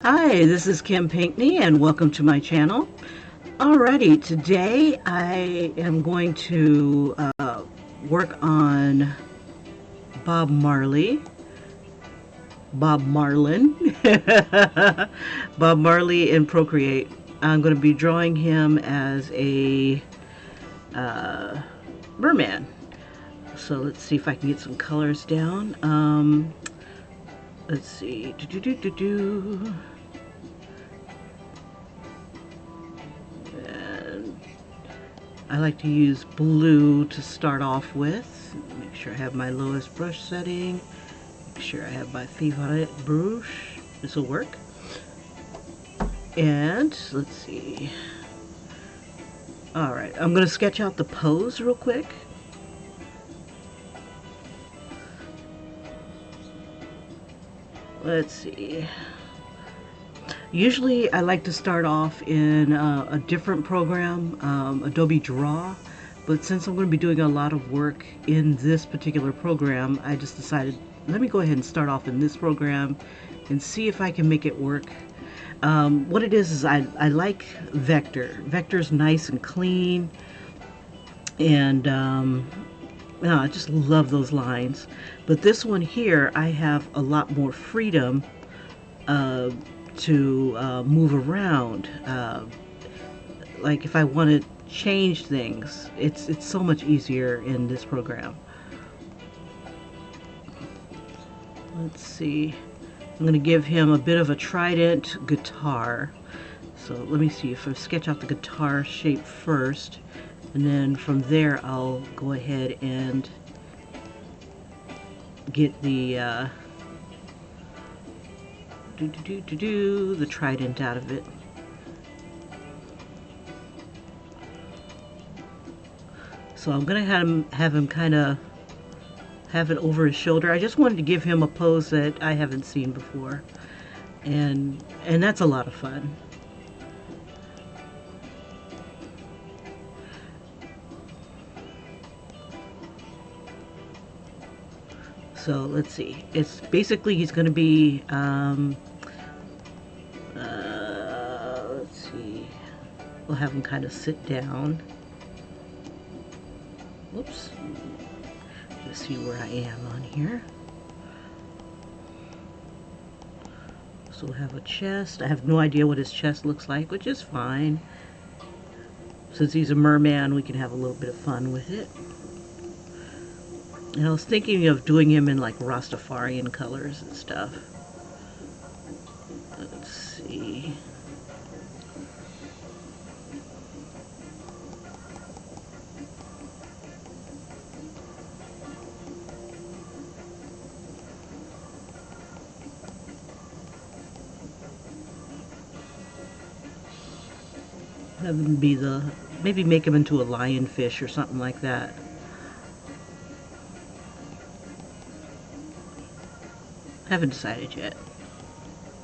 Hi, this is Kim Pinkney and welcome to my channel. Alrighty, today I am going to work on Bob Marley, Bob Marlin, Bob Marley in Procreate. I'm going to be drawing him as a merman. So let's see if I can get some colors down. Let's see. And I like to use blue to start off with. Make sure I have my lowest brush setting. Make sure I have my favorite brush. This will work. And let's see. Alright, I'm going to sketch out the pose real quick. Let's see. Usually I like to start off in a different program, Adobe Draw, but since I'm going to be doing a lot of work in this particular program, I just decided, let me go ahead and start off in this program and see if I can make it work. What it is I like Vector. Vector's nice and clean, and I just love those lines. But this one here, I have a lot more freedom to move around. Like if I want to change things, it's so much easier in this program. Let's see. I'm going to give him a bit of a trident guitar. So let me see if I sketch out the guitar shape first, and then from there I'll go ahead and get the the trident out of it. So I'm gonna have him kind of have it over his shoulder. I just wanted to give him a pose that I haven't seen before, and that's a lot of fun. So let's see. It's basically he's going to be let's see. We'll have him kind of sit down. Whoops. Just see where I am on here. So we'll have a chest. I have no idea what his chest looks like, which is fine. Since he's a merman, we can have a little bit of fun with it. And I was thinking of doing him in like Rastafarian colors and stuff. Let's see. Have him be maybe make him into a lionfish or something like that. Haven't decided yet.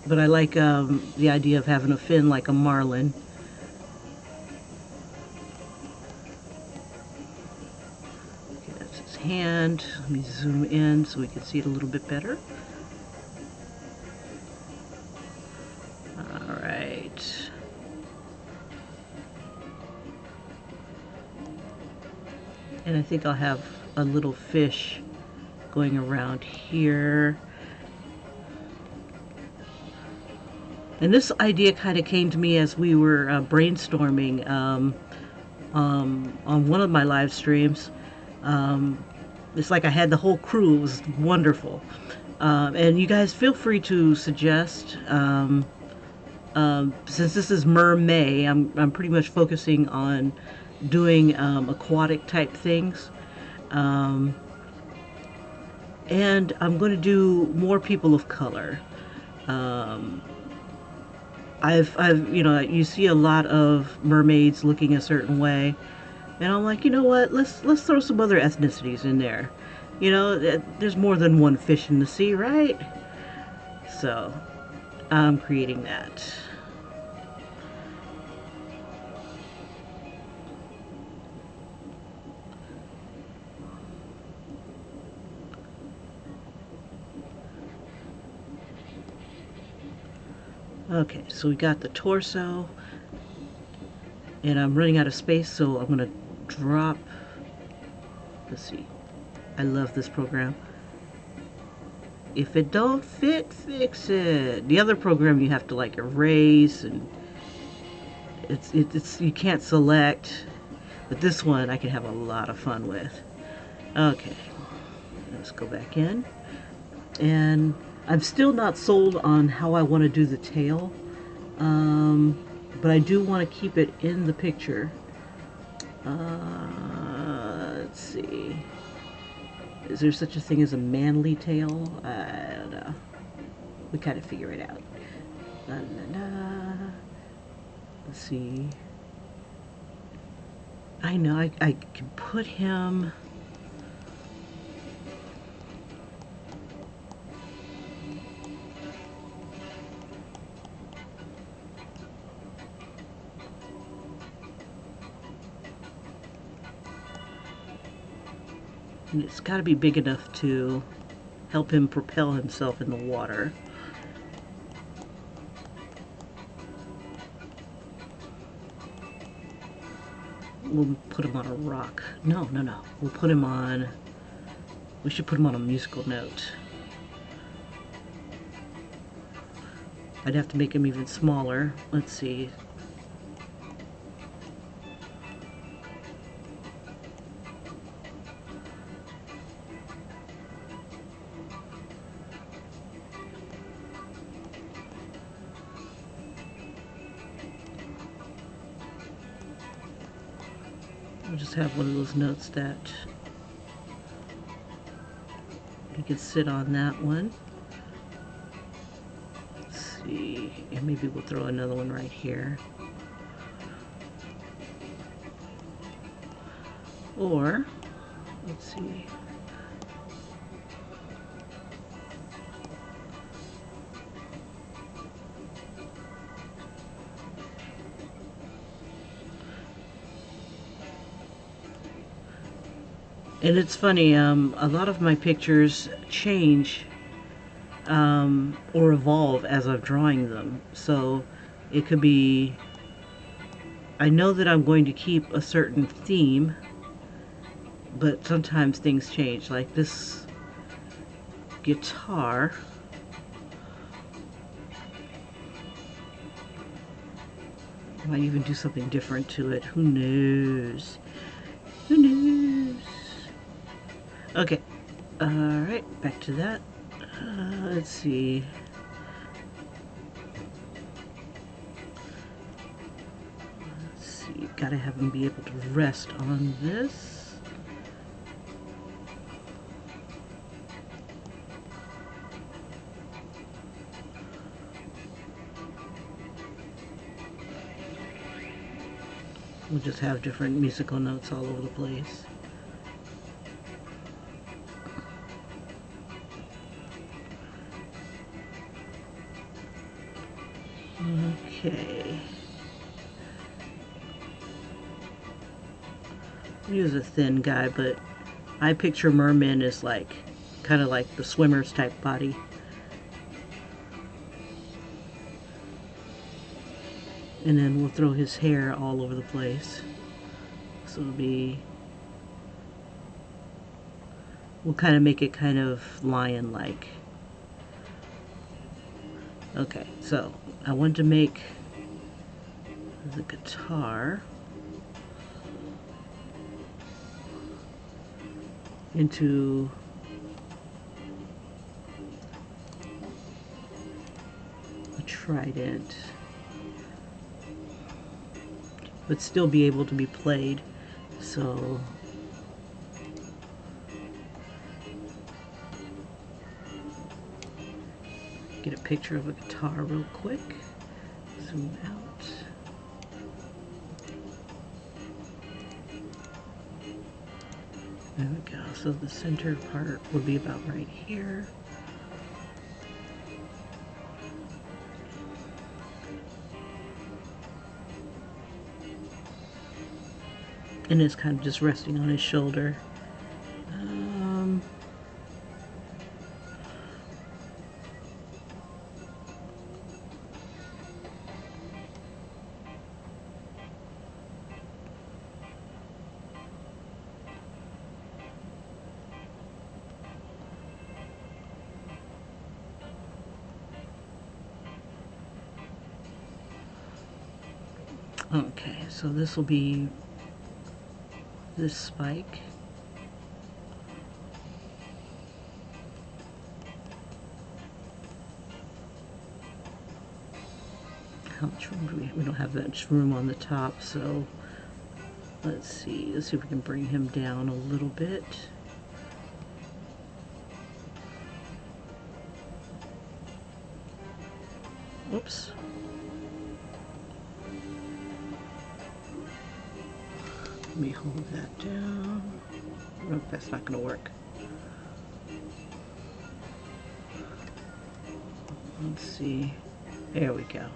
But I like the idea of having a fin like a marlin. Okay, that's his hand. Let me zoom in so we can see it a little bit better. Alright. And I think I'll have a little fish going around here. And this idea kind of came to me as we were brainstorming on one of my live streams. It's like I had the whole crew. It was wonderful. And you guys feel free to suggest. Since this is MerMay, I'm pretty much focusing on doing aquatic type things. And I'm going to do more people of color. You know, you see a lot of mermaids looking a certain way, and I'm like, you know what? Let's throw some other ethnicities in there. You know, there's more than one fish in the sea, right? So, I'm creating that. Okay, so we got the torso, and I'm running out of space, so I'm gonna drop. Let's see. I love this program. If it don't fit, fix it. The other program you have to like erase, and it's you can't select. But this one I can have a lot of fun with. Okay, let's go back in. And I'm still not sold on how I want to do the tail. But I do want to keep it in the picture. Let's see. Is there such a thing as a manly tail? I don't know. We kind of figure it out. La, la, la. Let's see. I know I can put him. And it's got to be big enough to help him propel himself in the water. We'll put him on a rock. No. We'll put him on... We should put him on a musical note. I'd have to make him even smaller. Let's see. I'll just have one of those notes that you can sit on that one. Let's see, and maybe we'll throw another one right here. Or, let's see. And it's funny, a lot of my pictures change or evolve as I'm drawing them. So it could be, I know that I'm going to keep a certain theme, but sometimes things change. Like this guitar, I might even do something different to it. Who knows? Who knows? Okay, alright, back to that. Let's see. Let's see, gotta have him be able to rest on this. We'll just have different musical notes all over the place. Okay. He was a thin guy, but I picture Merman as like, kind of like the swimmer's type body. And then we'll throw his hair all over the place. So it'll be, we'll kind of make it kind of lion-like. Okay, so I want to make the guitar into a trident, but still be able to be played. So get a picture of a guitar real quick. Zoom out. There we go. So the center part would be about right here. And it's kind of just resting on his shoulder. Okay, so this will be this spike. How much room do we don't have that much room on the top, so let's see if we can bring him down a little bit. Oops. Let me hold that down. Nope, that's not going to work. Let's see. There we go.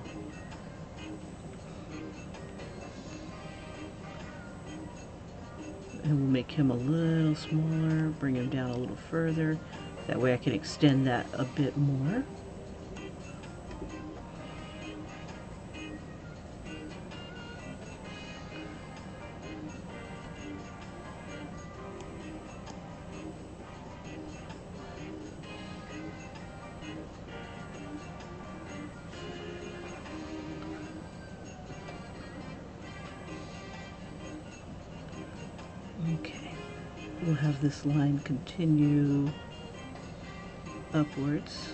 And we'll make him a little smaller, bring him down a little further. That way I can extend that a bit more. Okay, we'll have this line continue upwards.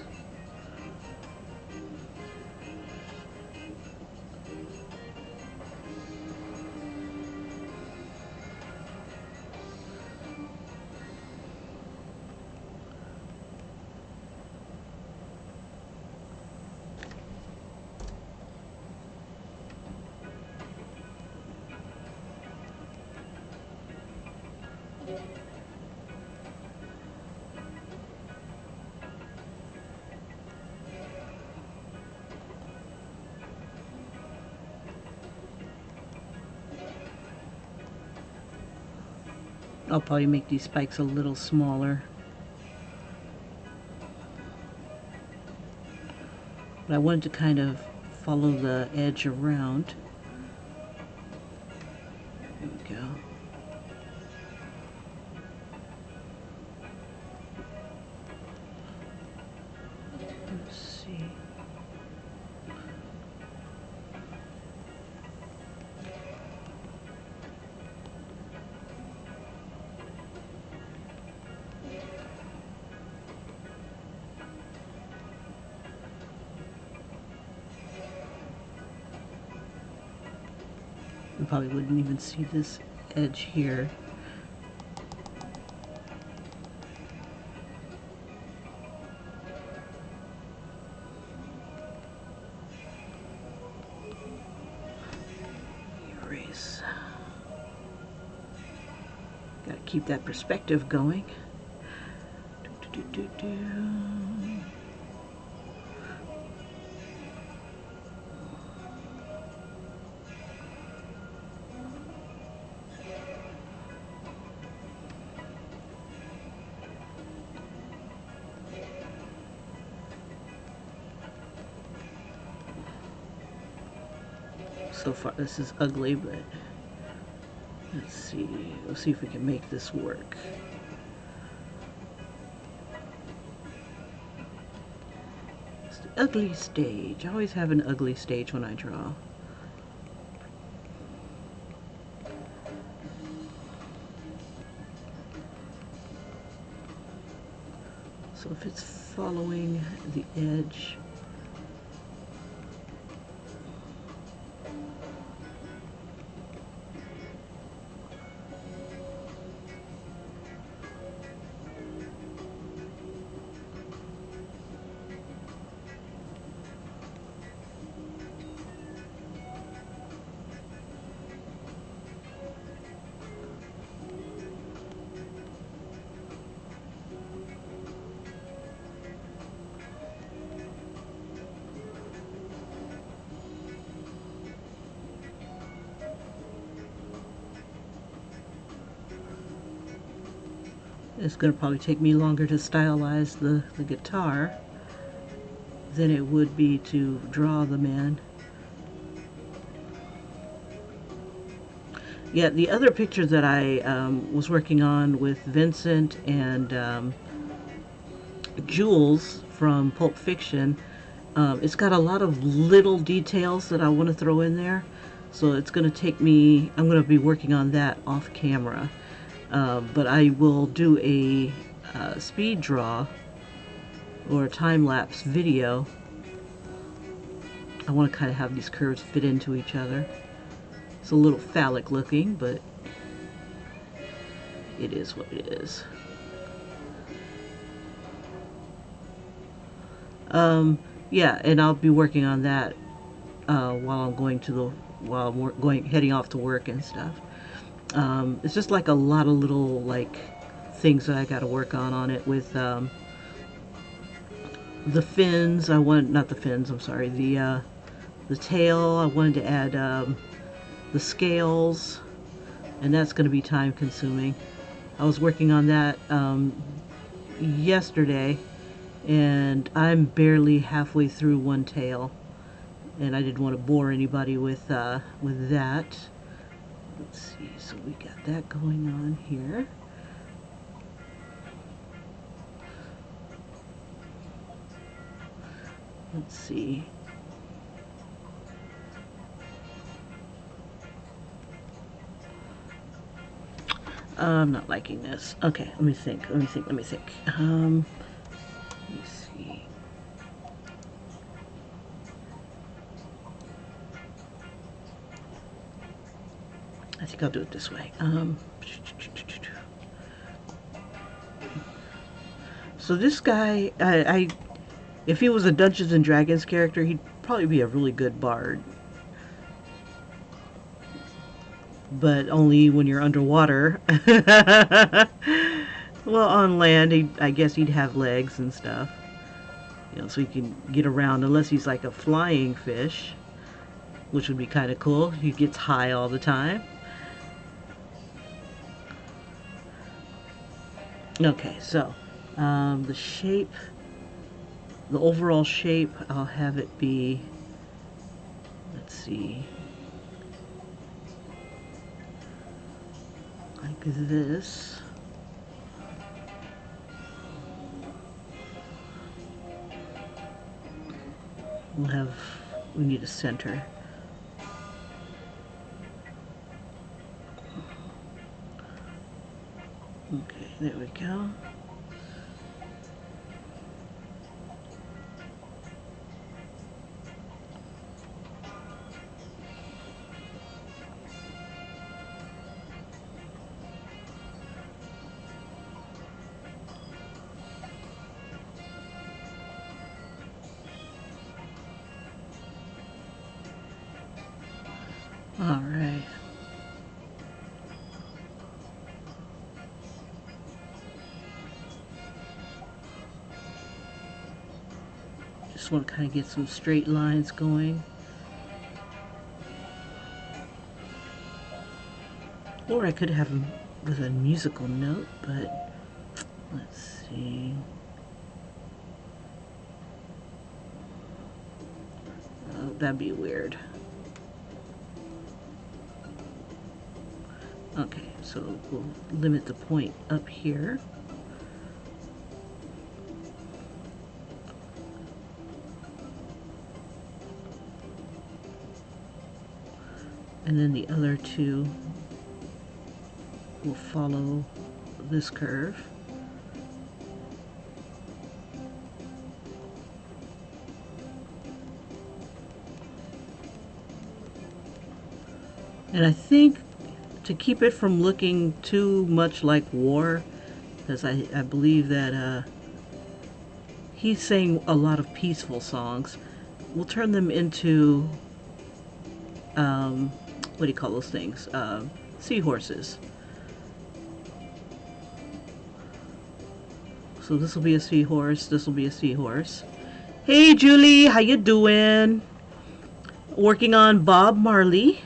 I'll probably make these spikes a little smaller. But I wanted to kind of follow the edge around. There we go. Let's see. You probably wouldn't even see this edge here. Erase. Gotta keep that perspective going. So far this is ugly, but let's see. We'll see if we can make this work. It's the ugly stage. I always have an ugly stage when I draw. So if it's following the edge, it's going to probably take me longer to stylize the guitar than it would be to draw the man. Yeah, the other picture that I was working on with Vincent and Jules from Pulp Fiction, it's got a lot of little details that I want to throw in there. So it's going to take me, I'm going to be working on that off camera. But I will do a speed draw or a time-lapse video. I want to kind of have these curves fit into each other. It's a little phallic looking, but it is what it is. Yeah, and I'll be working on that while I'm going to the heading off to work and stuff. It's just like a lot of little like things that I got to work on it with the fins. Not the fins. I'm sorry. The tail. I wanted to add the scales, and that's going to be time consuming. I was working on that yesterday, and I'm barely halfway through one tail, and I didn't want to bore anybody with that. Let's see, so we got that going on here. Let's see. I'm not liking this. Okay, let me think. Let me see. Let me see. I think I'll do it this way. So this guy, if he was a Dungeons and Dragons character, he'd probably be a really good bard. But only when you're underwater. Well, on land, I guess he'd have legs and stuff. You know, so he can get around, unless he's like a flying fish, which would be kind of cool. He gets high all the time. Okay, so the shape, the overall shape, I'll have it be, let's see, like this. We need a center. Okay, there we go. All right. Just want to kind of get some straight lines going. Or I could have them with a musical note, but let's see. Oh, that'd be weird. Okay, so we'll limit the point up here. And then the other two will follow this curve. And I think to keep it from looking too much like war, because I believe that he's saying a lot of peaceful songs, we'll turn them into what do you call those things? Seahorses. So this will be a seahorse, this will be a seahorse. Hey Julie, how you doing? Working on Bob Marley.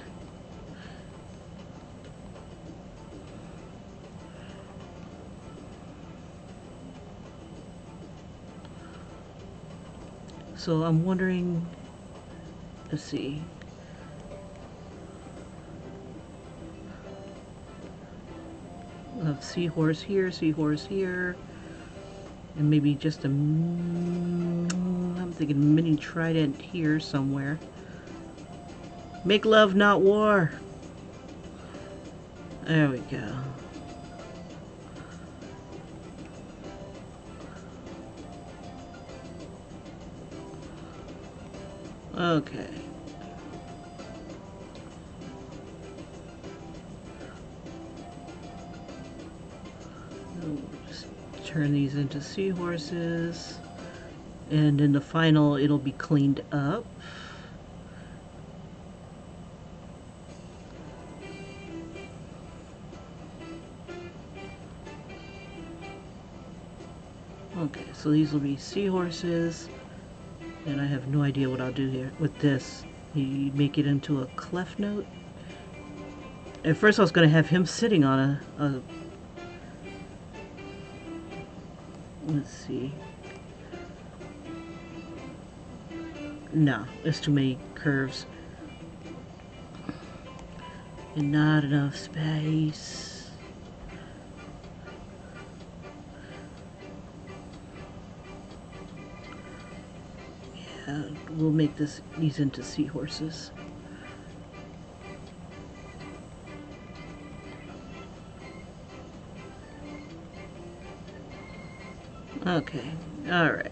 So I'm wondering, let's see. We'll have seahorse here, and maybe just I'm thinking mini trident here somewhere. Make love, not war. There we go. Okay. We'll just turn these into seahorses. And in the final, it'll be cleaned up. Okay, so these will be seahorses. And I have no idea what I'll do here with this. You make it into a clef note. At first I was going to have him sitting on a let's see. No, there's too many curves. And not enough space. We'll make these into seahorses. Okay, alright.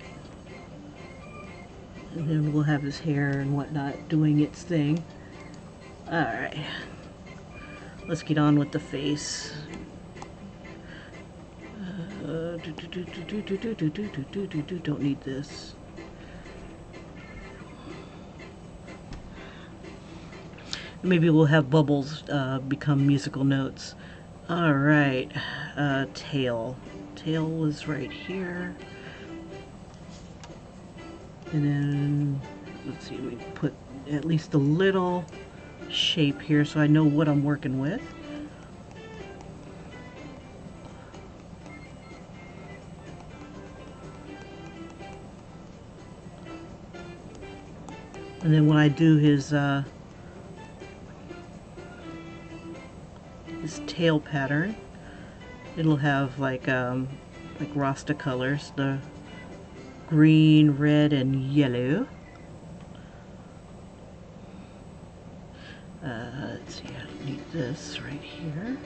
And then we'll have his hair and whatnot doing its thing. Alright. Let's get on with the face. Don't need this. Maybe we'll have bubbles become musical notes. Alright, tail. Tail was right here. And then, let's see, we put at least a little shape here so I know what I'm working with. And then when I do his tail pattern, it'll have like Rasta colors, the green, red, and yellow. Let's see, I need this right here.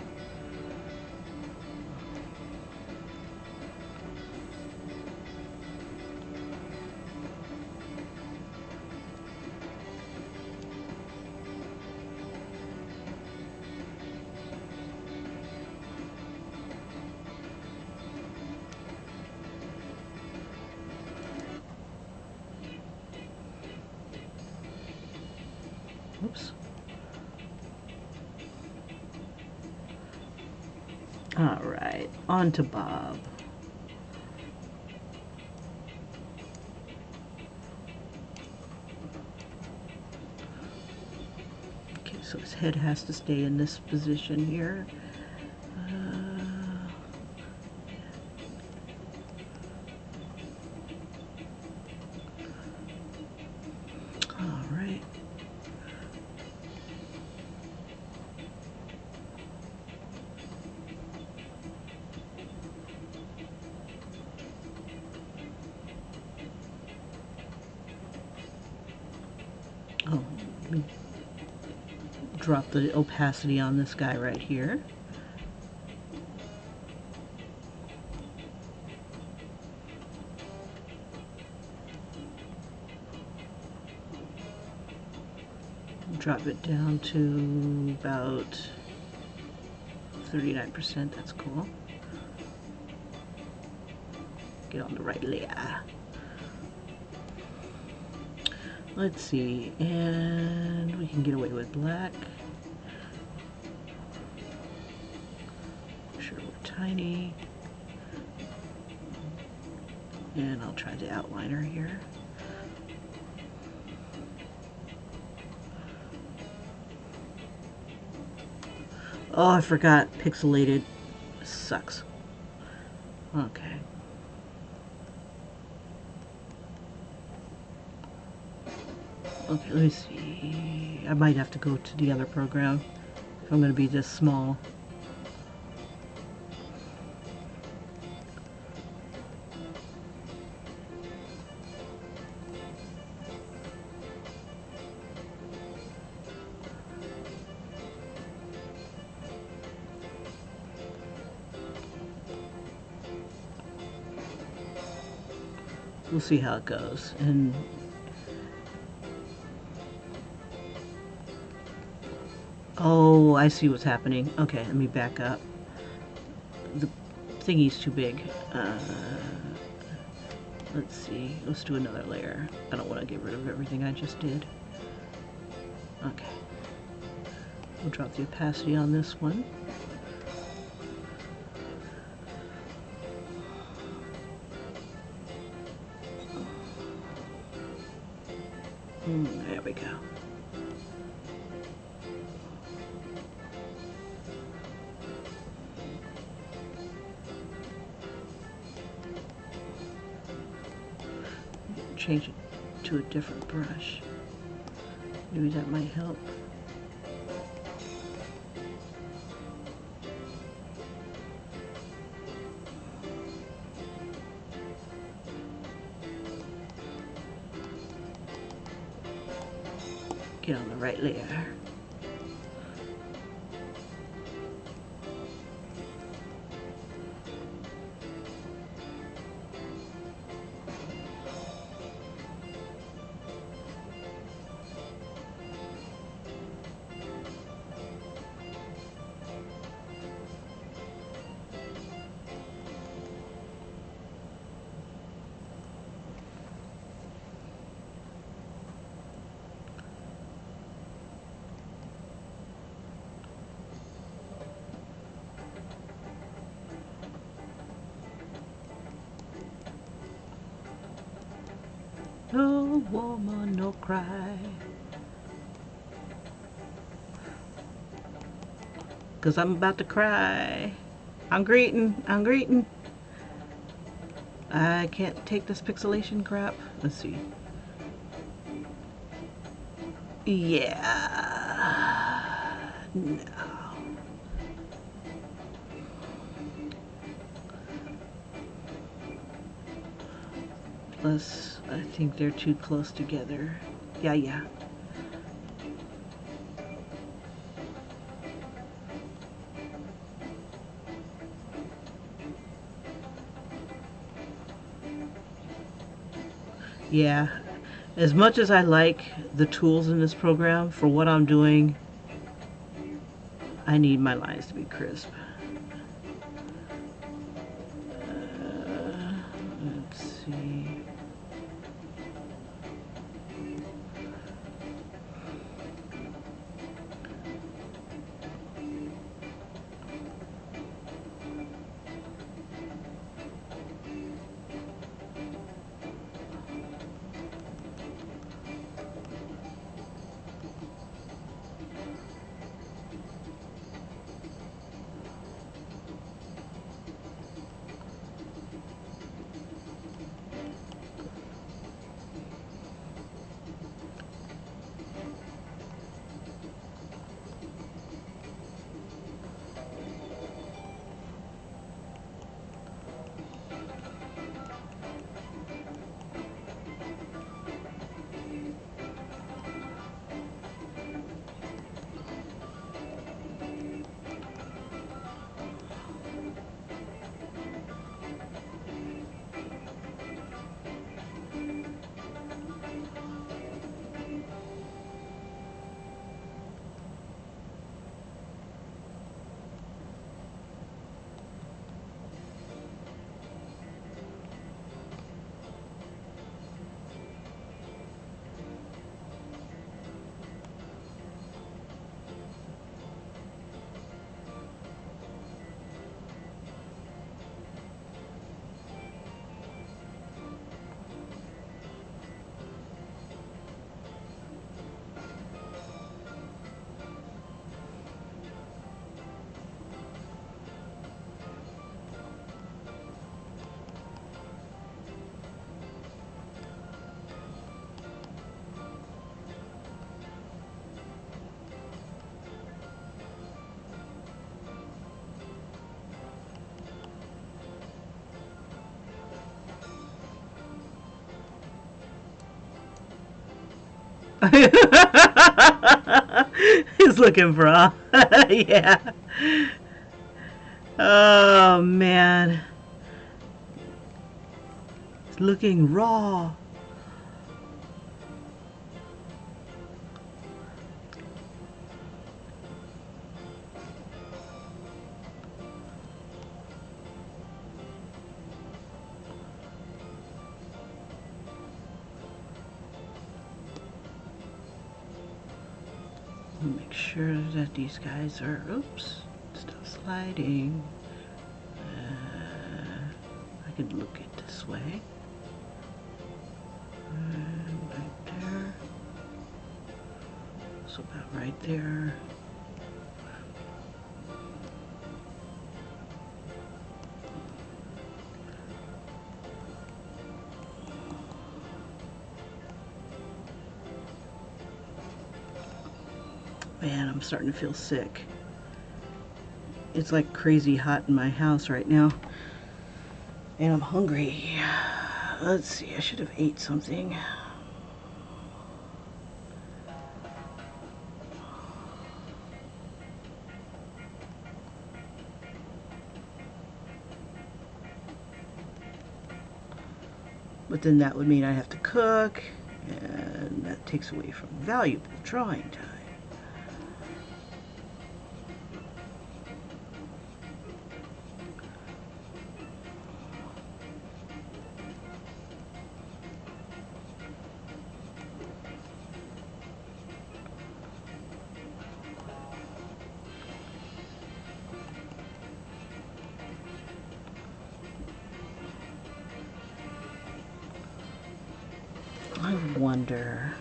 Oops. All right, on to Bob. Okay, so his head has to stay in this position here. All right. Oh, let me drop the opacity on this guy right here. Drop it down to about 39%. That's cool. Get on the right layer. Let's see, and we can get away with black. Make sure we're tiny. And I'll try the outliner here. Oh, I forgot pixelated. Sucks. Okay. Okay, let me see. I might have to go to the other program if I'm going to be this small. we'll see how it goes. And oh, I see what's happening. Okay, let me back up. The thingy's too big. Let's see. Let's do another layer. I don't want to get rid of everything I just did. Okay. We'll drop the opacity on this one. There we go. Change it to a different brush. Maybe that might help. Get on the right layer. No woman, no cry. 'Cause I'm about to cry. I'm greeting. I can't take this pixelation crap. Let's see. Yeah. No. Plus, I think they're too close together. Yeah. Yeah. As much as I like the tools in this program, for what I'm doing, I need my lines to be crisp. Let's see. He's looking for a yeah. Oh man. looking raw. Make sure that these guys are, oops, stop sliding. I could look it this way. And right there. So about right there. Man, I'm starting to feel sick. It's like crazy hot in my house right now. And I'm hungry. Let's see, I should have ate something. But then that would mean I have to cook, and that takes away from valuable drawing time. I wonder.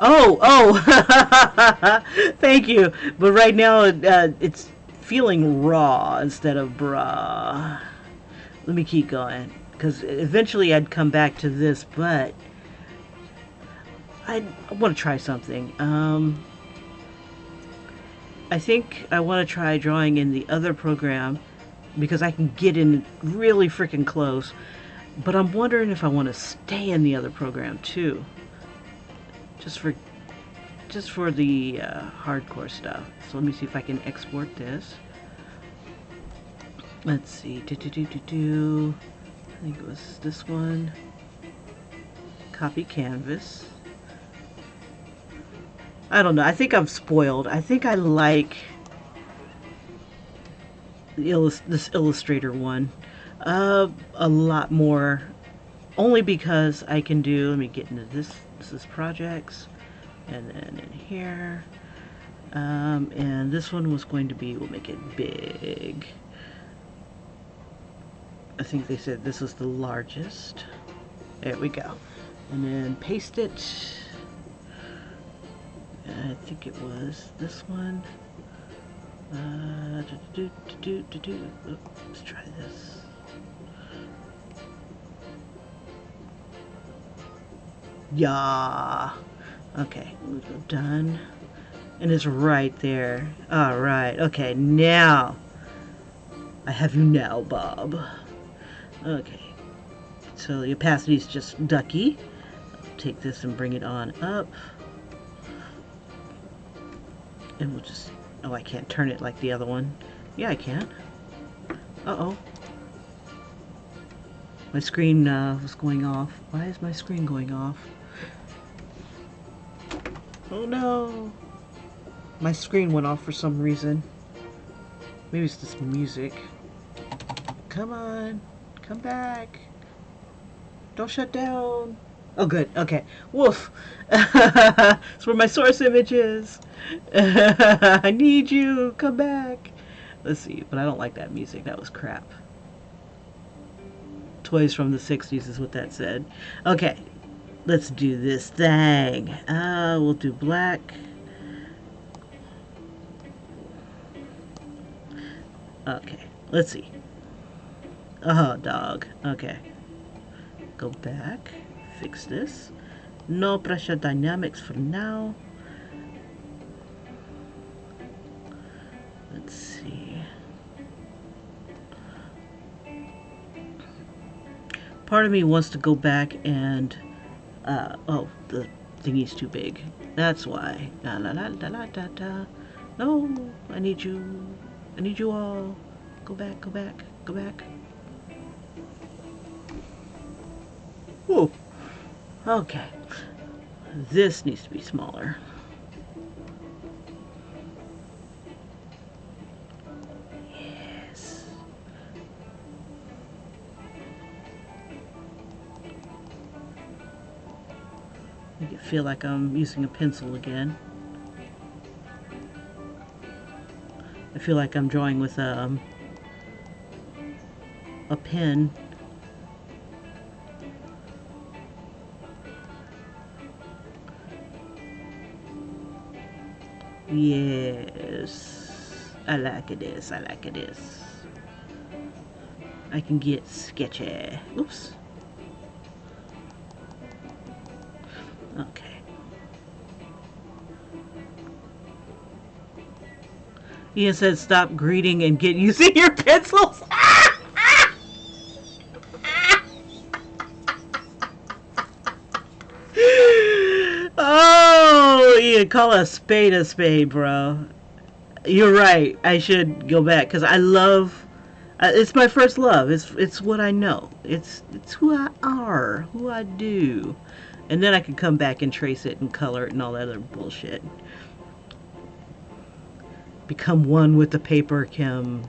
Oh, thank you. But right now, it's feeling raw instead of bra. Let me keep going, because eventually I'd come back to this, but I want to try something. I think I want to try drawing in the other program, because I can get in really freaking close. But I'm wondering if I want to stay in the other program too, just for the hardcore stuff. So let me see if I can export this. Let's see. I think it was this one. Copy canvas. I don't know. I think I'm spoiled. I think I like this Illustrator one a lot more, only because I can do, let me get into this. This is projects, and then in here, and this one was going to be, we'll make it big. I think they said this is the largest. There we go. And then paste it. I think it was this one. Let's try this. Yeah. Okay, we'll go done. And it's right there. All right. Okay, now I have you now, Bob. Okay. So the opacity is just ducky. I'll take this and bring it on up. And we'll just, oh, I can't turn it like the other one. Yeah, I can. Uh-oh. My screen was going off. Why is my screen going off? Oh no. My screen went off for some reason. Maybe it's this music. Come on. Come back. Don't shut down. Oh, good. Okay. Woof. That's where my source image is. I need you. Come back. Let's see. But I don't like that music. That was crap. Toys from the 60s is what that said. Okay. Let's do this thing. We'll do black. Okay. Let's see. Oh, dog. Okay. Go back. Fix this. No pressure dynamics for now. Let's see. Part of me wants to go back and oh, the thingy's too big. That's why. La la la la la da da. No, I need you. I need you all. go back, go back, go back. Whoa. Okay. This needs to be smaller. Yes. Make it feel like I'm using a pencil again. I feel like I'm drawing with a pen. Yes, I like this, I like this. I can get sketchy. Oops. Okay. Ian said stop greeting and get using your pencils. Oh, Ian, call a spade, bro. You're right. I should go back because I love. It's my first love. It's what I know. It's who I are, who I do, and then I can come back and trace it and color it and all that other bullshit. Become one with the paper, Kim.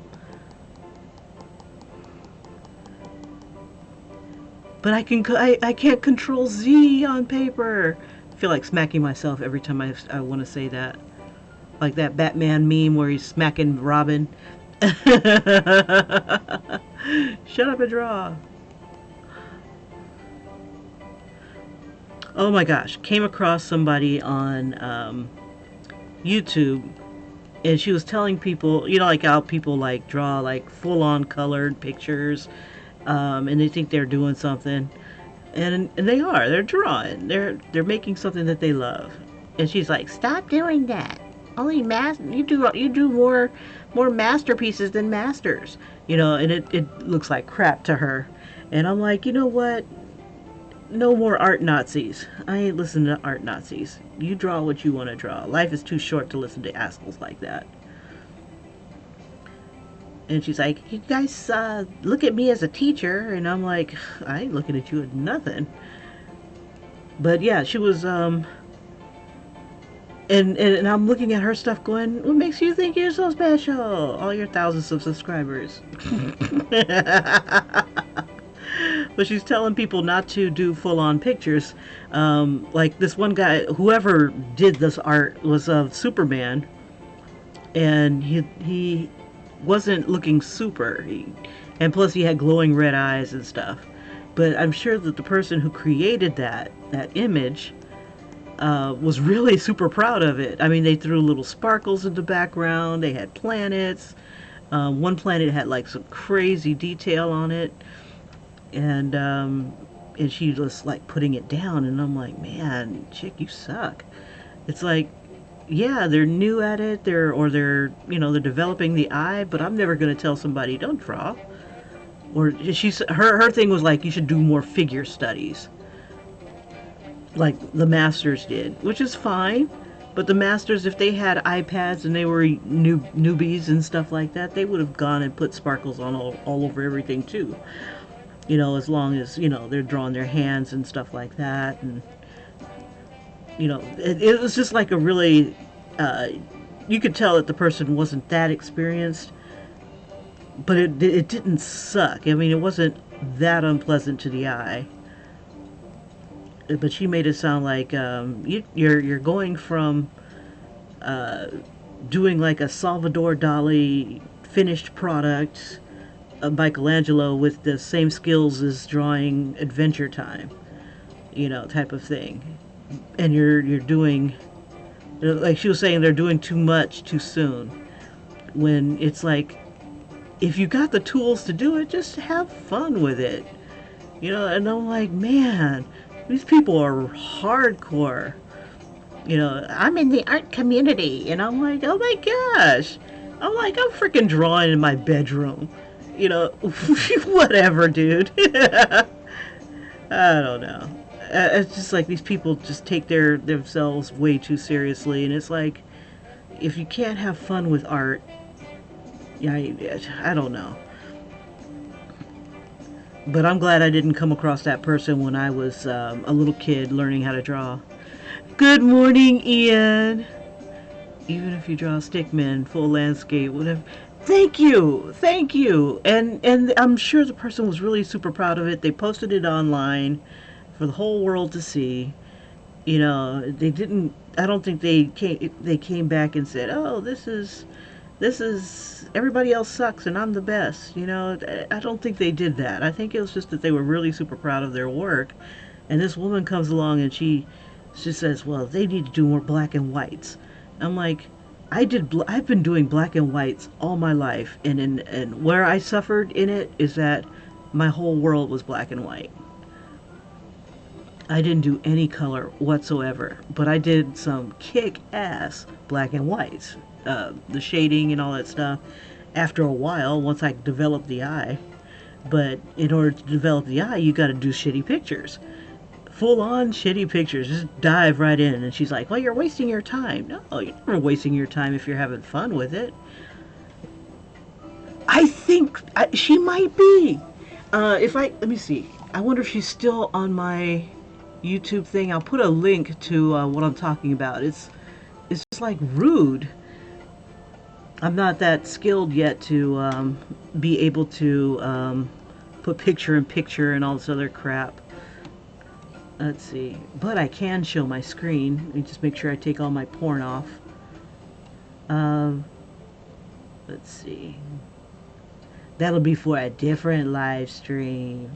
But I can't control Z on paper. I feel like smacking myself every time I want to say that. Like that Batman meme where he's smacking Robin. Shut up and draw. Oh my gosh. Came across somebody on YouTube, and she was telling people, you know, like how people like draw like full-on colored pictures, and they think they're doing something, and they're drawing, they're making something that they love. And she's like, stop doing that. Only you do more masterpieces than masters, you know. And it looks like crap to her. And I'm like, you know what? No more art Nazis. I ain't listening to art Nazis. You draw what you want to draw. Life is too short to listen to assholes like that. And she's like, you guys look at me as a teacher. And I'm like, I ain't looking at you at nothing. But yeah, she was and I'm looking at her stuff going, what makes you think you're so special? All your thousands of subscribers. But she's telling people not to do full-on pictures. Like this one guy, whoever did this art was of Superman, and he wasn't looking super, and plus he had glowing red eyes and stuff. But I'm sure that the person who created that image was really super proud of it. I mean, they threw little sparkles in the background. They had planets. One planet had like some crazy detail on it, and she was like putting it down, and I'm like, man, chick, you suck. It's like, yeah, they're new at it, they're developing the eye, but I'm never gonna tell somebody don't draw. Or her thing was like, you should do more figure studies, like the masters did, which is fine. But the masters, if they had iPads and they were newbies and stuff like that, they would have gone and put sparkles on all over everything too. You know, as long as, you know, they're drawing their hands and stuff like that. And, you know, it was just like a really, you could tell that the person wasn't that experienced, but it didn't suck. I mean, it wasn't that unpleasant to the eye. But she made it sound like you're going from doing like a Salvador Dali finished product, Michelangelo with the same skills as drawing Adventure Time, you know, type of thing. And you're doing, like she was saying, they're doing too much too soon. When it's like, if you got the tools to do it, just have fun with it, you know. And I'm like, man, these people are hardcore. You know, I'm in the art community, and I'm like, oh my gosh. I'm like, I'm freaking drawing in my bedroom. You know, whatever, dude. I don't know. It's just like these people just take themselves way too seriously, and it's like, if you can't have fun with art, Yeah, I don't know. But I'm glad I didn't come across that person when I was a little kid learning how to draw. Good morning, Ian. Even if you draw stickman, full landscape, whatever. Thank you, thank you. And I'm sure the person was really super proud of it. They posted it online for the whole world to see. You know, they didn't. I don't think they came back and said, "Oh, this is everybody else sucks and I'm the best." You know, I don't think they did that. I think it was just that they were really super proud of their work. And this woman comes along and she says, "Well, they need to do more black and whites." I'm like, I've been doing black and whites all my life, and where I suffered in it is that my whole world was black and white. I didn't do any color whatsoever, but I did some kick-ass black and whites, the shading and all that stuff. After a while, once I developed the eye, but in order to develop the eye, you got to do shitty pictures, full on shitty pictures. Just dive right in. And she's like, "Well, you're wasting your time." No, you're never wasting your time if you're having fun with it. I think she might be. If I let me see, I wonder if she's still on my YouTube thing. I'll put a link to what I'm talking about. It's just like rude. I'm not that skilled yet to be able to put picture in picture and all this other crap. Let's see. But I can show my screen. Let me just make sure I take all my porn off. Um, let's see. That'll be for a different live stream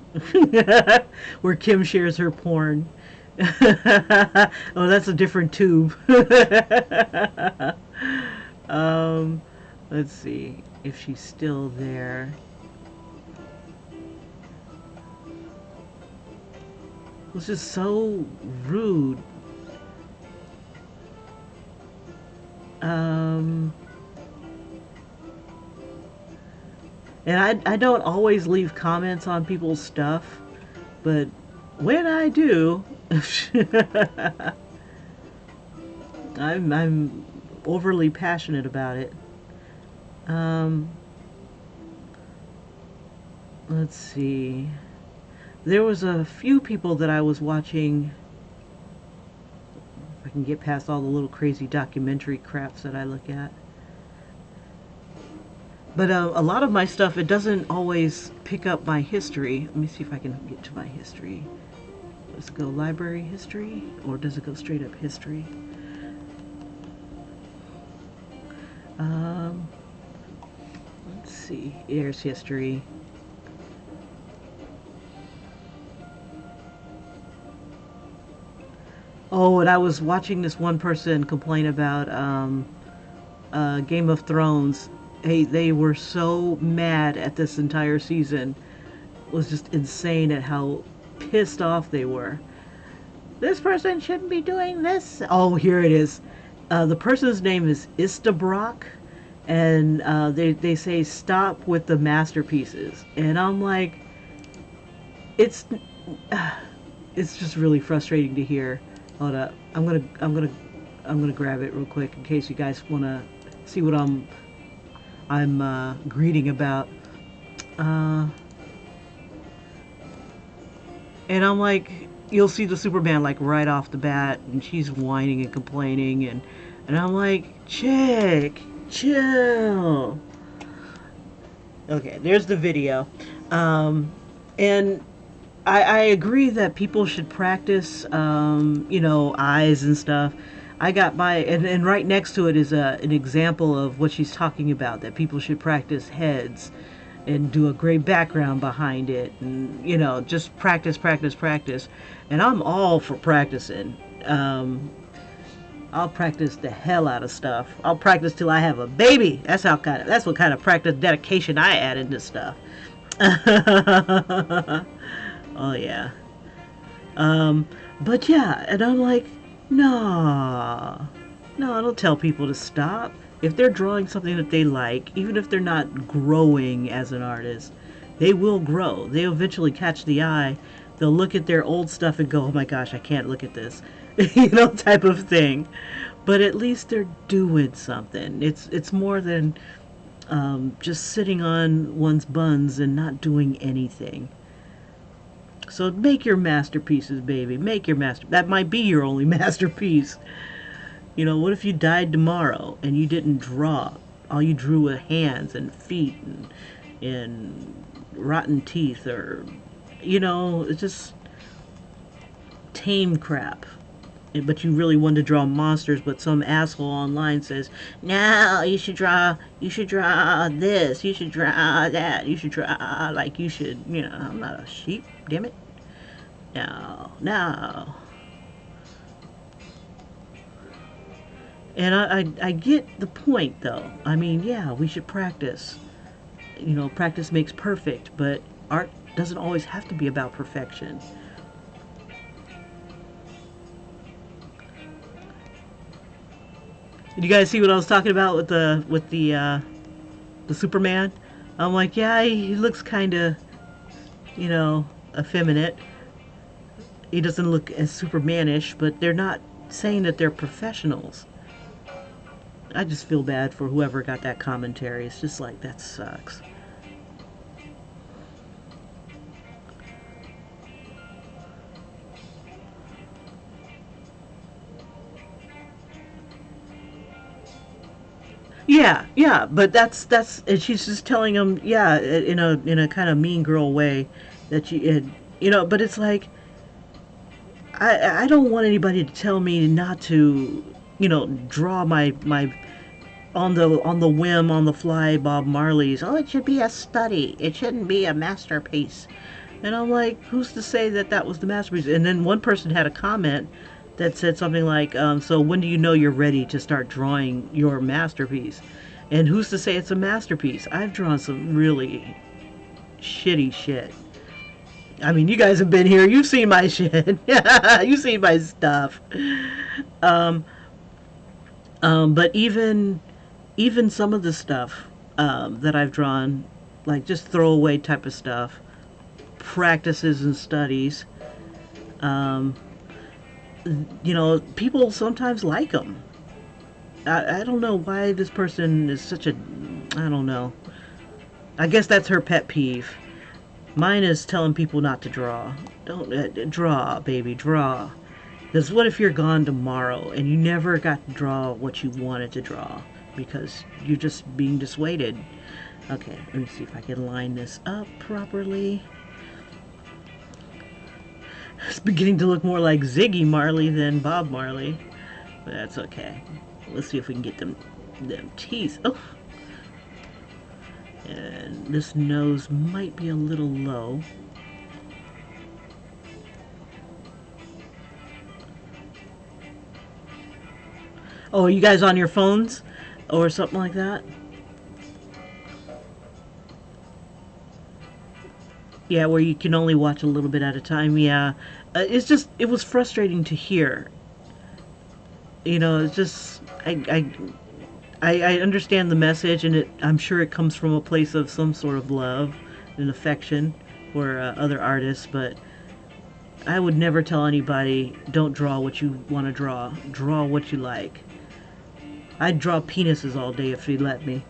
where Kim shares her porn. Oh, that's a different tube. um, let's see if she's still there. It was just so rude. Um, and I don't always leave comments on people's stuff, but when I do, I'm overly passionate about it. Um, let's see. There was a few people that I was watching. If I can get past all the little crazy documentary craps that I look at. But a lot of my stuff, it doesn't always pick up my history. Let me see if I can get to my history. Does it go library history, or does it go straight up history? Um, let's see. There's history. Oh, and I was watching this one person complain about Game of Thrones. Hey, they were so mad at this entire season. It was just insane at how pissed off they were. This person shouldn't be doing this. Oh, here it is. The person's name is Istabrock, and they say stop with the masterpieces. And I'm like, it's it's just really frustrating to hear. Hold up, I'm gonna grab it real quick in case you guys wanna see what I'm greeting about. Uh, and I'm like, you'll see the Superman like right off the bat, and she's whining and complaining, and I'm like, chick, chill. Okay, there's the video, and I agree that people should practice, eyes and stuff. I got my, and right next to it is an example of what she's talking about, that people should practice heads and do a great background behind it. And, just practice, practice, practice. And I'm all for practicing. I'll practice the hell out of stuff. I'll practice till I have a baby. That's what kind of practice dedication I add into stuff. Oh yeah. But yeah, and I'm like, no, I don't tell people to stop. If they're drawing something that they like, even if they're not growing as an artist, they will grow. They'll eventually catch the eye. They'll look at their old stuff and go, oh my gosh, I can't look at this, type of thing. But at least they're doing something. It's more than just sitting on one's buns and not doing anything. So make your masterpieces, baby. Make your master. That might be your only masterpiece. You know, what if you died tomorrow and you didn't draw? All you drew were hands and feet and rotten teeth, or, you know, it's just tame crap. But you really want to draw monsters, but some asshole online says, no, you should draw this, you should draw that, you should draw, like you should, you know, I'm not a sheep, damn it. No, no. And I get the point, though. I mean, yeah, we should practice. You know, practice makes perfect, but art doesn't always have to be about perfection. Did you guys see what I was talking about with the Superman? I'm like, yeah, he looks kind of, you know, effeminate. He doesn't look as Supermanish, but they're not saying that they're professionals. I just feel bad for whoever got that commentary. It's just like, that sucks. Yeah, but that's and she's just telling him, yeah, in a kind of mean girl way, that you know, but it's like, I don't want anybody to tell me not to, you know, draw my on the whim, on the fly Bob Marley's. Oh, it should be a study. It shouldn't be a masterpiece. And I'm like, who's to say that that was the masterpiece? And then one person had a comment that said something like, so when do you know you're ready to start drawing your masterpiece? And who's to say it's a masterpiece? I've drawn some really shitty shit. I mean, you guys have been here. You've seen my shit. You've seen my stuff. Um, but even some of the stuff that I've drawn, like just throwaway type of stuff, practices and studies, um, you know, people sometimes like them. I don't know why this person is such a, I don't know. I guess that's her pet peeve. Mine is telling people not to draw. Don't draw, baby, draw. Because what if you're gone tomorrow and you never got to draw what you wanted to draw because you're just being dissuaded? Okay, let me see if I can line this up properly. It's beginning to look more like Ziggy Marley than Bob Marley, but that's okay. Let's see if we can get them teeth. Oh, and this nose might be a little low. Oh, are you guys on your phones or something like that? Yeah, where you can only watch a little bit at a time. Yeah, it's just, it was frustrating to hear. You know, it's just, I understand the message, and I'm sure it comes from a place of some sort of love and affection for other artists, but I would never tell anybody, don't draw what you want to draw. Draw what you like. I'd draw penises all day if they'd let me.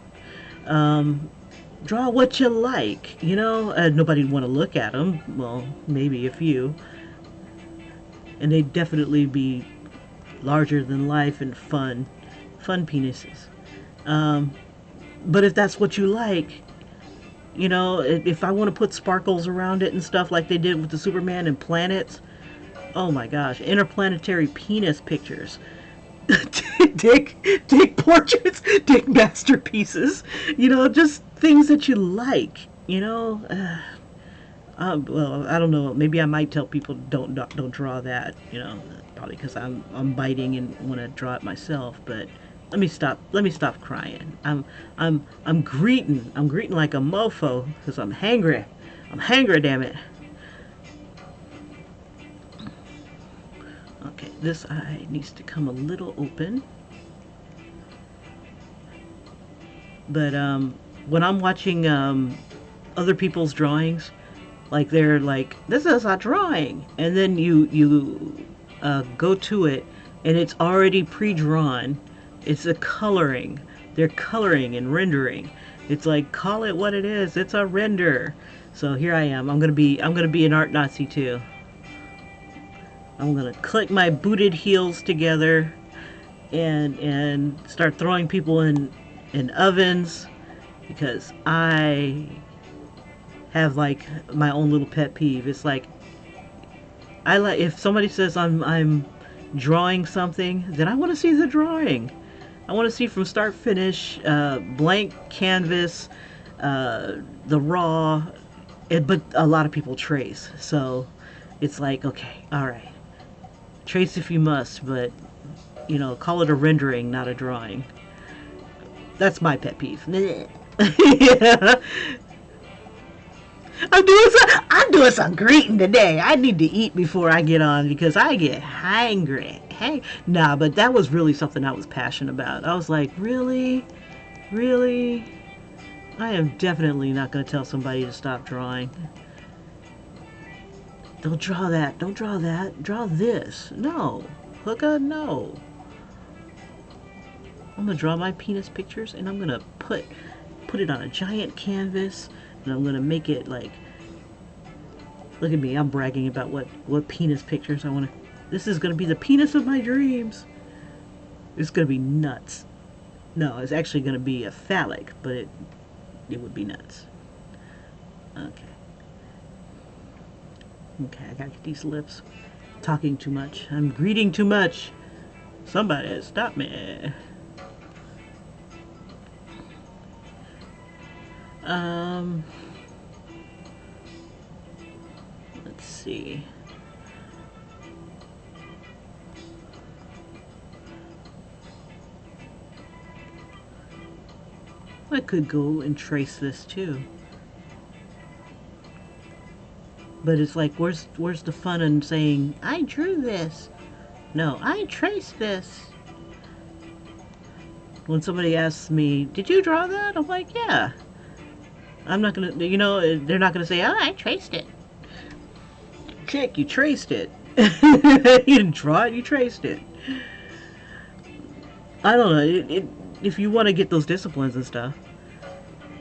Draw what you like, you know? Nobody'd want to look at them. Well, maybe a few. And they'd definitely be larger than life and fun. Fun penises. But if that's what you like, you know, if I want to put sparkles around it and stuff like they did with the Superman and planets, oh my gosh, interplanetary penis pictures. Take portraits, take masterpieces, you know, just things that you like, you know. Well, I don't know. Maybe I might tell people don't draw that, you know, probably because I'm biting and want to draw it myself. But let me stop. Let me stop crying. I'm greeting. I'm greeting like a mofo because I'm hangry. I'm hangry, damn it. Okay, this eye needs to come a little open. But when I'm watching other people's drawings, like they're like, this is a drawing, and then you go to it, and it's already pre-drawn. It's a coloring. They're coloring and rendering, It's like, call it what it is. It's a render. So here I am. I'm gonna be an art Nazi too. I'm gonna click my booted heels together and start throwing people in ovens because I have like my own little pet peeve. It's like I like if somebody says I'm drawing something, then I want to see the drawing. I want to see from start finish, blank canvas, the raw. But a lot of people trace, so it's like, okay, all right, trace if you must, but you know, call it a rendering, not a drawing. That's my pet peeve. Yeah. I'm doing some greeting today. I need to eat before I get on because I get hangry. Hey, nah, but that was really something I was passionate about. I was like, really, really, I am definitely not going to tell somebody to stop drawing. Don't draw that. Don't draw that. Draw this. No, hooker, no. I'm gonna draw my penis pictures and I'm gonna put it on a giant canvas and I'm gonna make it like, look at me, I'm bragging about what penis pictures I want to. This is gonna be the penis of my dreams. It's gonna be nuts. No, it's actually gonna be a phallic, but it would be nuts. Okay. Okay, I gotta get these lips. Talking too much. I'm greeting too much. Somebody stop me. Let's see. I could go and trace this too. But it's like, where's the fun in saying, I drew this? No, I traced this. When somebody asks me, did you draw that? I'm like, yeah. I'm not gonna, you know, they're not gonna say, oh, I traced it. Chick, you traced it. You didn't draw it, you traced it. I don't know, if you want to get those disciplines and stuff.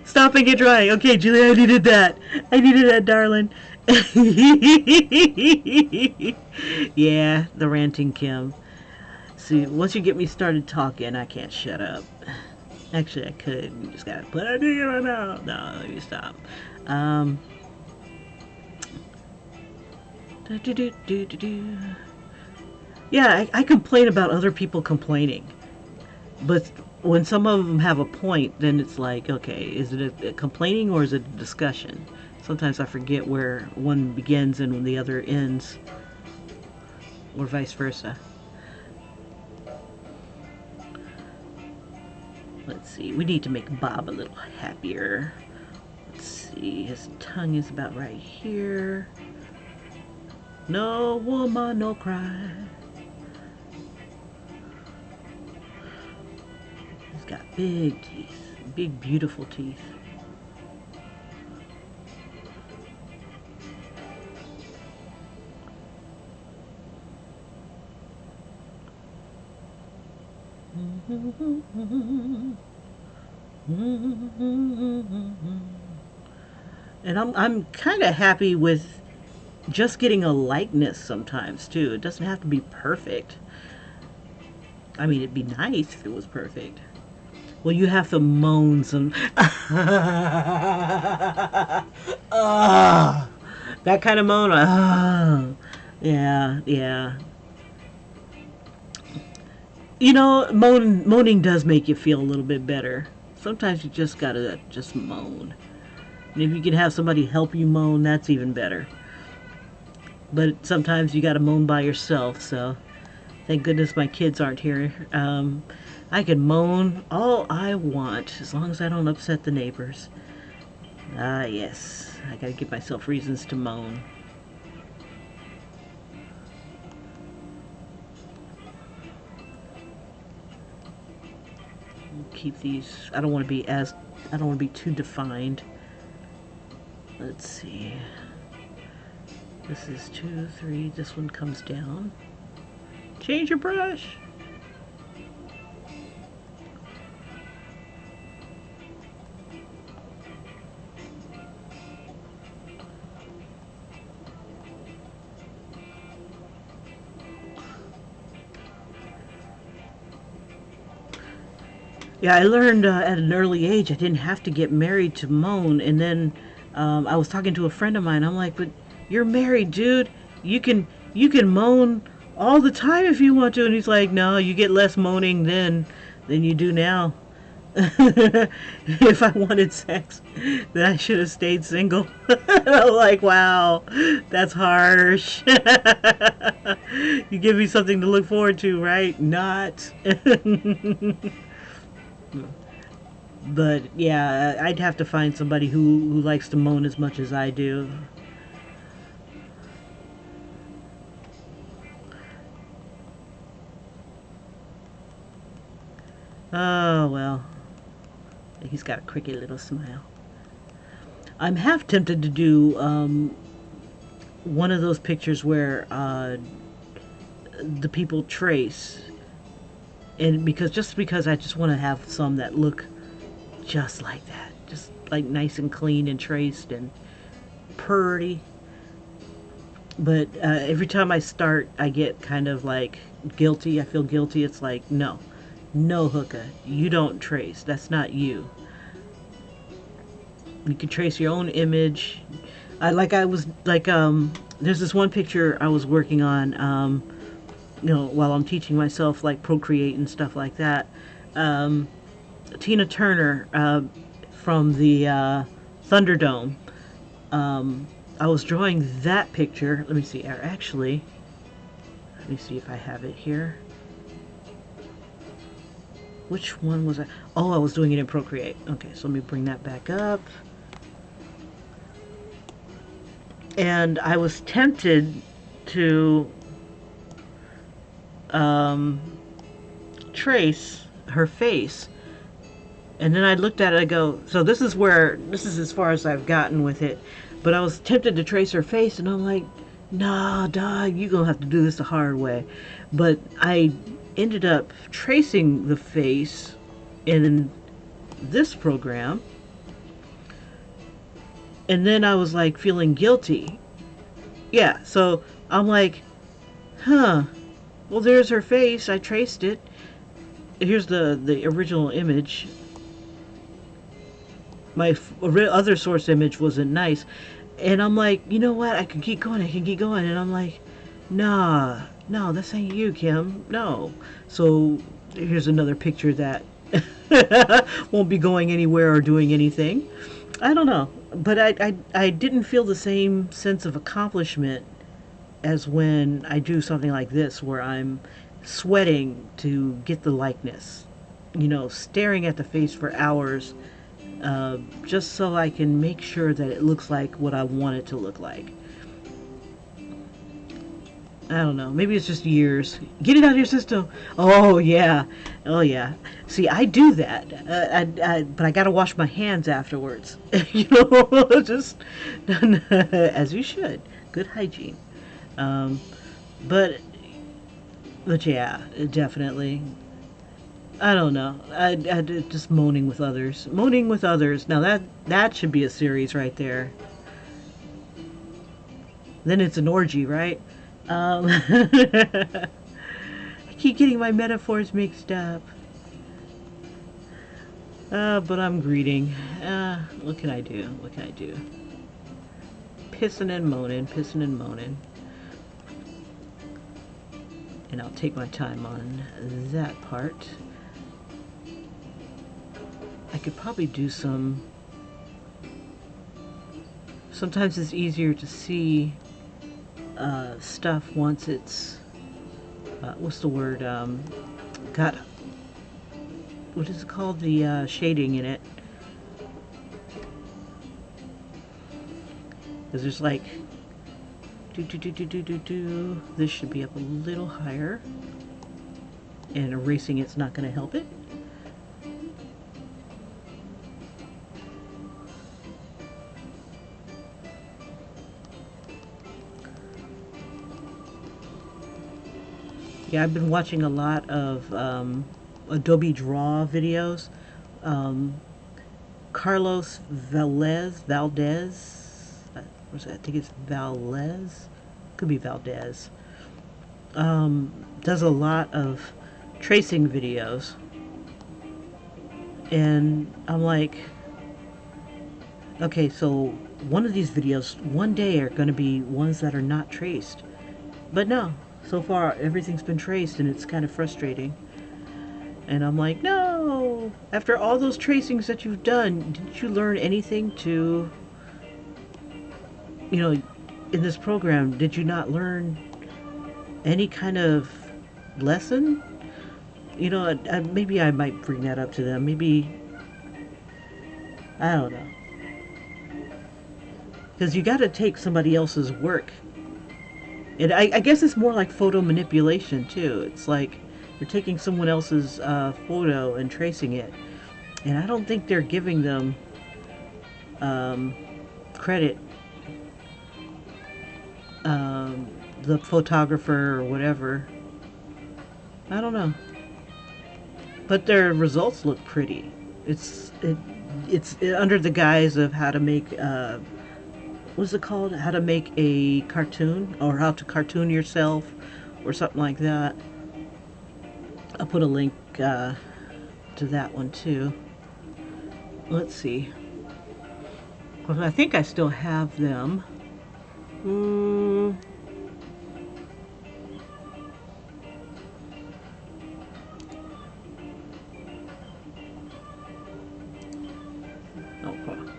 Stop and get dry. Okay, Julie, I needed that. I needed that, darling. Yeah, the ranting Kim. See, once you get me started talking, I can't shut up. Actually, I could. You just gotta put it in my mouth. No, you stop. Yeah, I complain about other people complaining. But when some of them have a point, then it's like, okay, is it a complaining or is it a discussion? Sometimes I forget where one begins and when the other ends, or vice versa. Let's see, we need to make Bob a little happier. Let's see, his tongue is about right here. No woman, no cry. He's got big teeth, big beautiful teeth. And I'm kind of happy with just getting a likeness sometimes too. It doesn't have to be perfect. I mean, it'd be nice if it was perfect. Well, you have to moan some. That kind of moan. Yeah, yeah. You know, moaning does make you feel a little bit better. Sometimes you just gotta just moan. And if you can have somebody help you moan, that's even better. But sometimes you gotta moan by yourself, so thank goodness my kids aren't here. I can moan all I want, as long as I don't upset the neighbors. Ah, yes. I gotta give myself reasons to moan. Keep these, I don't want to be too defined. Let's see. This is 2, 3, this one comes down. Change your brush. Yeah, I learned at an early age I didn't have to get married to moan. And then I was talking to a friend of mine. I'm like, but you're married, dude. You can moan all the time if you want to. And he's like, no, you get less moaning than you do now. If I wanted sex, then I should have stayed single. I'm like, wow, that's harsh. You give me something to look forward to, right? Not. But yeah, I'd have to find somebody who likes to moan as much as I do. Oh well, he's got a cricket little smile. I'm half tempted to do one of those pictures where the people trace, and because I just want to have some that look just like that, just like nice and clean and traced and purty. But every time I start, I get kind of like guilty. I feel guilty. It's like, no, no, hookah, you don't trace. That's not you. You can trace your own image. I was like, there's this one picture I was working on, while I'm teaching myself like Procreate and stuff like that. Tina Turner from the Thunderdome. I was drawing that picture. Let me see. Actually, let me see if I have it here. Which one was I? Oh, I was doing it in Procreate. Okay, so let me bring that back up. And I was tempted to trace her face. And then I looked at it, I go, so this is as far as I've gotten with it. But I was tempted to trace her face, and I'm like, nah, dog, you're going to have to do this the hard way. But I ended up tracing the face in this program. And then I was like feeling guilty. Yeah, so I'm like, huh, well, there's her face. I traced it. Here's the original image. My other source image wasn't nice. And I'm like, you know what? I can keep going. And I'm like, nah, no, this ain't you, Kim. No. So here's another picture that won't be going anywhere or doing anything. I don't know. But I didn't feel the same sense of accomplishment as when I do something like this, where I'm sweating to get the likeness. Staring at the face for hours, just so I can make sure that it looks like what I want it to look like. I don't know. Maybe it's just years. Get it out of your system. Oh yeah, oh yeah. See, I do that, but I gotta wash my hands afterwards. Just as you should. Good hygiene. Um, but but yeah, definitely. I don't know. I just moaning with others. Moaning with others. Now that should be a series right there. Then it's an orgy, right? I keep getting my metaphors mixed up. But I'm greeting. What can I do? What can I do? Pissing and moaning, pissing and moaning. And I'll take my time on that part. I could probably do some. Sometimes it's easier to see stuff once it's what's the word? Got, what is it called? The shading in it. Because there's like do. This should be up a little higher, and erasing it's not going to help it. Yeah, I've been watching a lot of Adobe Draw videos. Carlos Valdez, I think it's Valdez, could be Valdez, does a lot of tracing videos. And I'm like, okay, so one of these videos one day are going to be ones that are not traced. But no, so far everything's been traced, and it's kind of frustrating. And I'm like, no! After all those tracings that you've done, didn't you learn anything to, you know, in this program, did you not learn any kind of lesson? You know, maybe I might bring that up to them. Maybe, I don't know. Because you got to take somebody else's work. And I guess it's more like photo manipulation, too. It's like you're taking someone else's photo and tracing it. And I don't think they're giving them credit, the photographer or whatever. I don't know. But their results look pretty. It's under the guise of how to make what's it called? How to make a cartoon, or how to cartoon yourself, or something like that. I'll put a link to that one too. Let's see. Well, I think I still have them. Oh, hold on.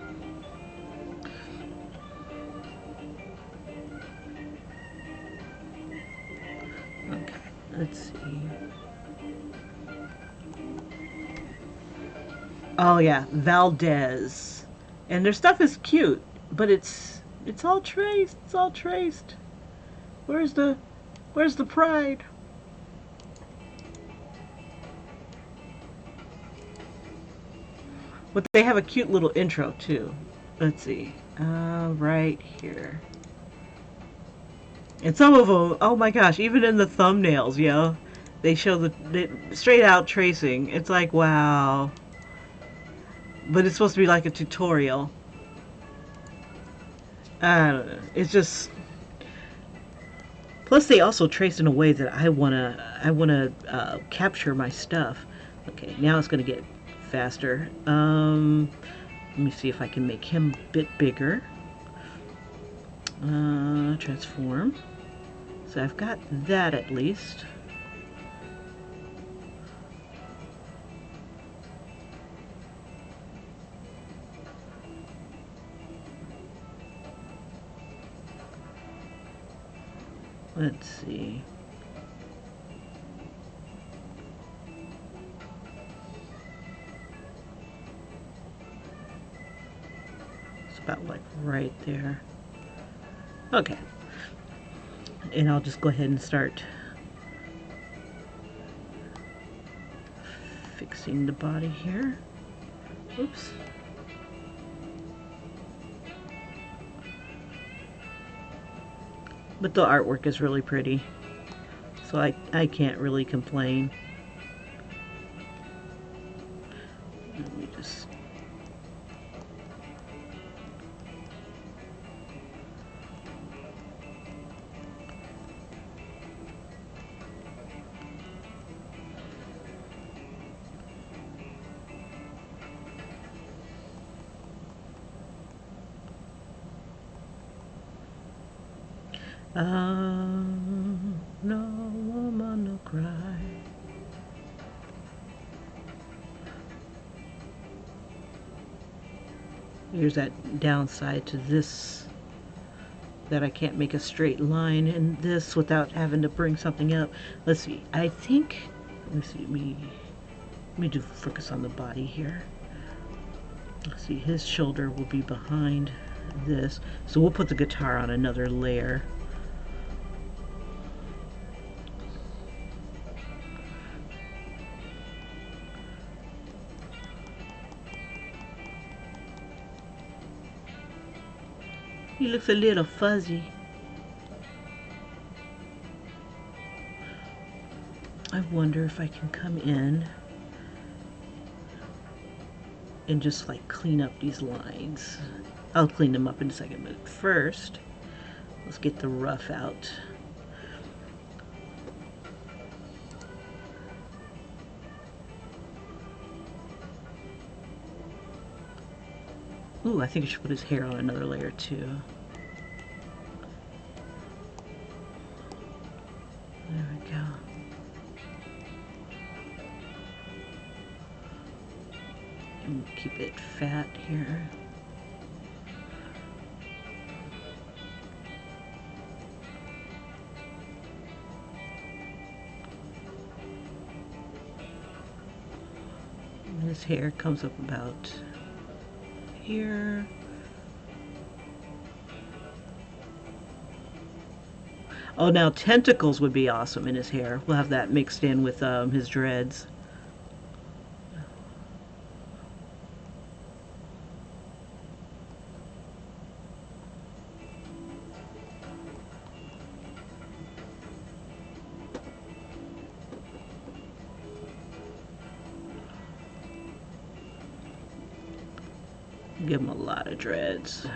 Okay, let's see. Oh yeah, Valdez. And their stuff is cute, but it's all traced. It's all traced. Where's the pride? But they have a cute little intro too. Let's see. Right here. And some of them, oh my gosh, even in the thumbnails, yo, they show the straight out tracing. It's like, wow. But it's supposed to be like a tutorial. I don't know. It's just. Plus, they also trace in a way that I wanna capture my stuff. Okay, now it's gonna get faster. Let me see if I can make him a bit bigger. Transform. So I've got that at least. Let's see. It's about like right there. Okay. And I'll just go ahead and start fixing the body here. Oops. But the artwork is really pretty, so I can't really complain. Let me just... no woman, no cry. Here's that downside to this, that I can't make a straight line in this without having to bring something up. Let's see, I think, let me see, let me do focus on the body here. Let's see, his shoulder will be behind this, so we'll put the guitar on another layer. He looks a little fuzzy. I wonder if I can come in and just like clean up these lines. I'll clean them up in a second, but first, let's get the rough out. Ooh, I think I should put his hair on another layer too. There we go. And keep it fat here. And his hair comes up about here. Oh, now tentacles would be awesome in his hair. We'll have that mixed in with his dreads. Give him a lot of dreads.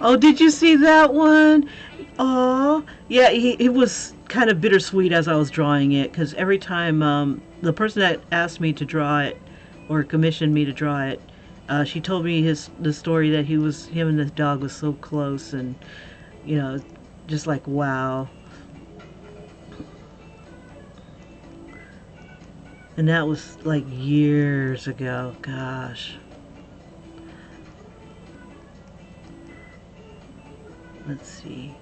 Oh, did you see that one? Oh, yeah, it was kind of bittersweet as I was drawing it because every time the person that asked me to draw it or commissioned me to draw it, she told me the story that him and the dog was so close, and you know, just like wow. And that was like years ago. Gosh. Let's see.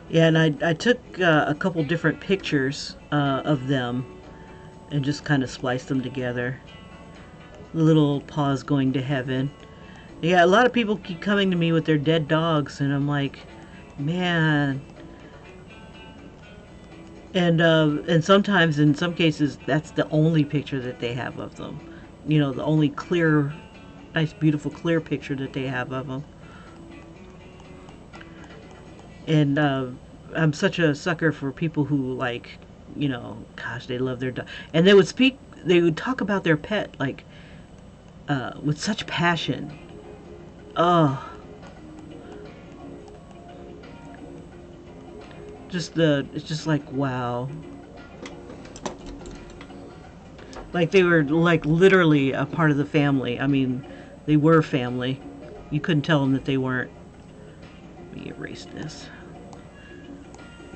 Yeah, and I took a couple different pictures of them and just kind of spliced them together. The little paws going to heaven. Yeah, a lot of people keep coming to me with their dead dogs, and I'm like, man. And sometimes, in some cases, that's the only picture that they have of them. You know, the only clear, nice, beautiful, clear picture that they have of them. And I'm such a sucker for people who like, you know, gosh, they love their dog, and they would talk about their pet like with such passion. Oh, it's just like wow, like they were like literally a part of the family. I mean, they were family. You couldn't tell them that they weren't. Let me erase this.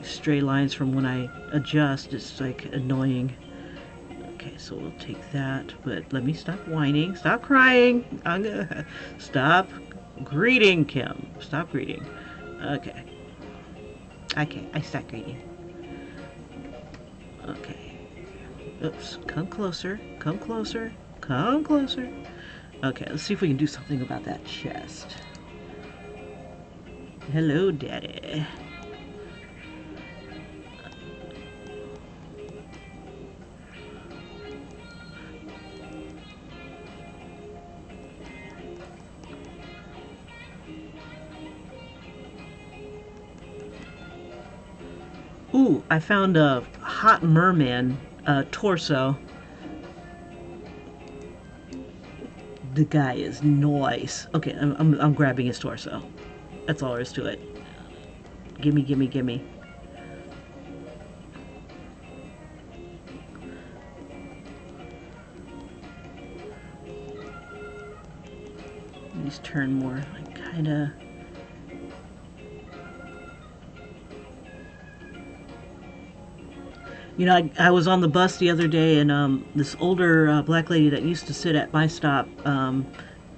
Stray lines from when I adjust, it's like annoying. Okay, so we'll take that, but let me stop whining. Stop crying. I'm gonna stop greeting, Kim. Stop greeting. Okay. Okay, I stop greeting. Okay. Oops. Come closer. Come closer. Come closer. Okay, let's see if we can do something about that chest. Hello, Daddy. Ooh, I found a hot merman torso. The guy is nice. Okay, I'm grabbing his torso. That's all there is to it. Gimme, gimme, gimme. These turn more like kind of. You know, I was on the bus the other day, and this older black lady that used to sit at my stop,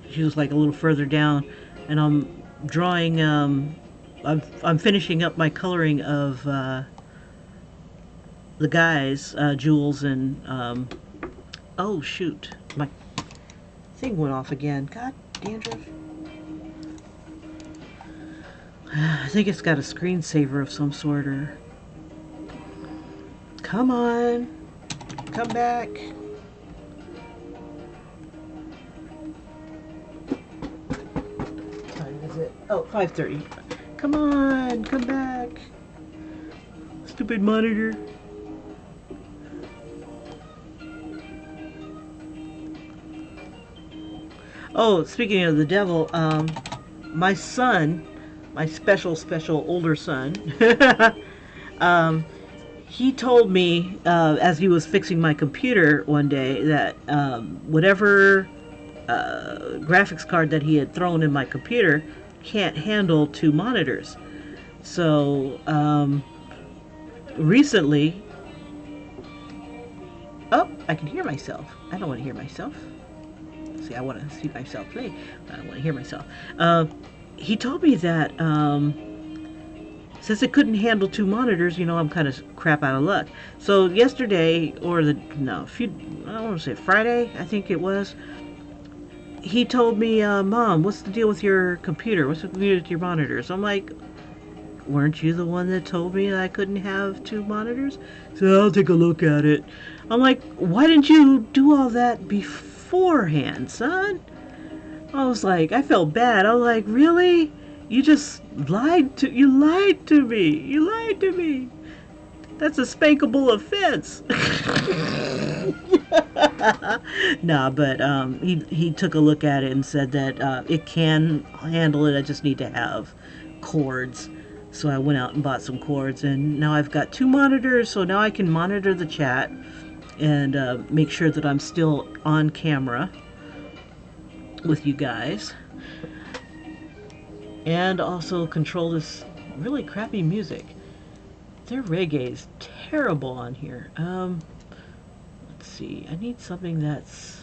she was like a little further down, and I'm drawing. I'm finishing up my coloring of the guys, Jules and oh shoot, my thing went off again. God, dandruff. I think it's got a screensaver of some sort, or. Come on. Come back. Oh, 5:30. Come on, come back. Stupid monitor. Oh, speaking of the devil, my son, my special older son, um, he told me as he was fixing my computer one day that whatever graphics card that he had thrown in my computer can't handle 2 monitors. So recently, oh, I can hear myself. I don't want to hear myself. See, I want to see myself play. I don't want to hear myself. He told me that since it couldn't handle 2 monitors, I'm kind of crap out of luck. So yesterday, or I don't want to say Friday, I think it was, he told me, Mom, what's the deal with your computer? What's the deal with your monitors? I'm like, weren't you the one that told me that I couldn't have 2 monitors? So I'll take a look at it. I'm like, why didn't you do all that beforehand, son? I was like, I felt bad. I was like, really? You just lied to me. You lied to me. That's a spankable offense. Nah, but he took a look at it and said that it can handle it. I just need to have cords. So I went out and bought some cords, and now I've got 2 monitors. So now I can monitor the chat and make sure that I'm still on camera with you guys, and also control this really crappy music. Their reggae is terrible on here. Let's see. I need something that's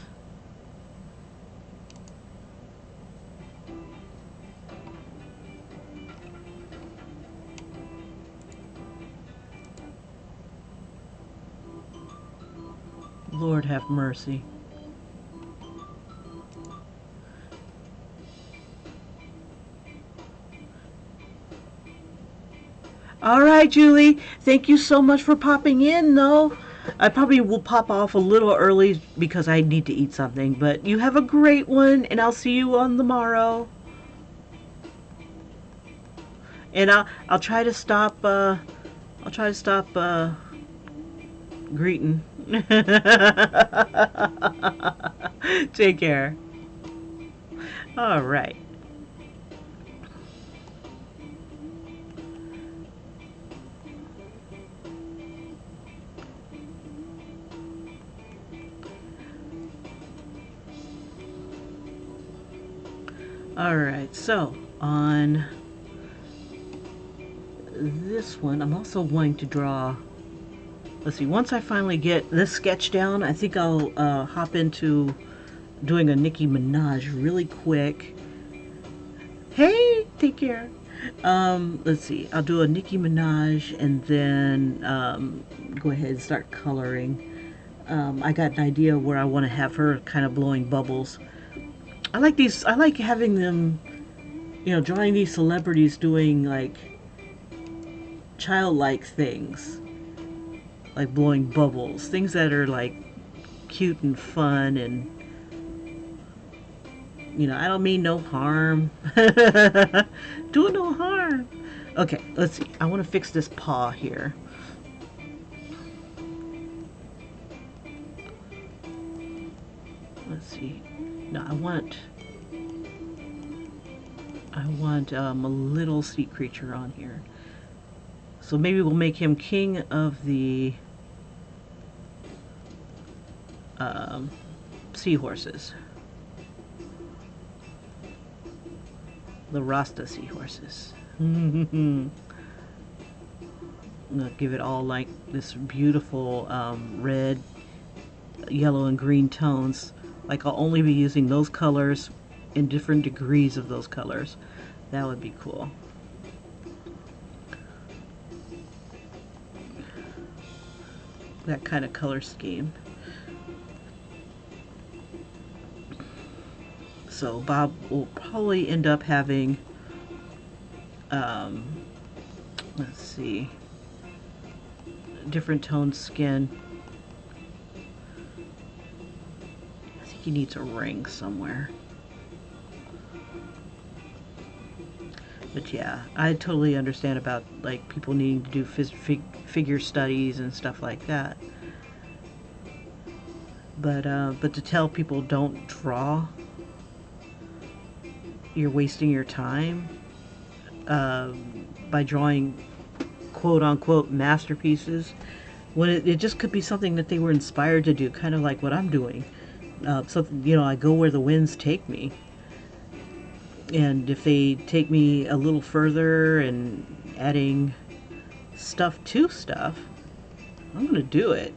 Lord have mercy. All right, Julie. Thank you so much for popping in, though. I probably will pop off a little early because I need to eat something. But you have a great one, and I'll see you on the morrow. And I'll try to stop. Greeting. Take care. All right. Alright, so on this one, I'm also going to draw, let's see, once I finally get this sketch down, I think I'll hop into doing a Nicki Minaj really quick. Hey, take care. Let's see, I'll do a Nicki Minaj and then go ahead and start coloring. I got an idea where I want to have her kind of blowing bubbles. I like these. I like having them, drawing these celebrities doing like childlike things, like blowing bubbles, things that are like cute and fun, and I don't mean no harm. Do no harm. Okay, let's see. I want to fix this paw here. Let's see. No, I want a little sea creature on here. So maybe we'll make him king of the seahorses. The Rasta seahorses. I'm gonna give it all like this beautiful red, yellow, and green tones. Like I'll only be using those colors in different degrees of those colors. That would be cool. That kind of color scheme. So Bob will probably end up having, let's see, different toned skin. He needs a ring somewhere. But yeah, I totally understand about like people needing to do figure studies and stuff like that. But to tell people don't draw, you're wasting your time by drawing quote unquote masterpieces when it just could be something that they were inspired to do, kind of like what I'm doing. Something, you know, I go where the winds take me. And if they take me a little further and adding stuff to stuff, I'm going to do it.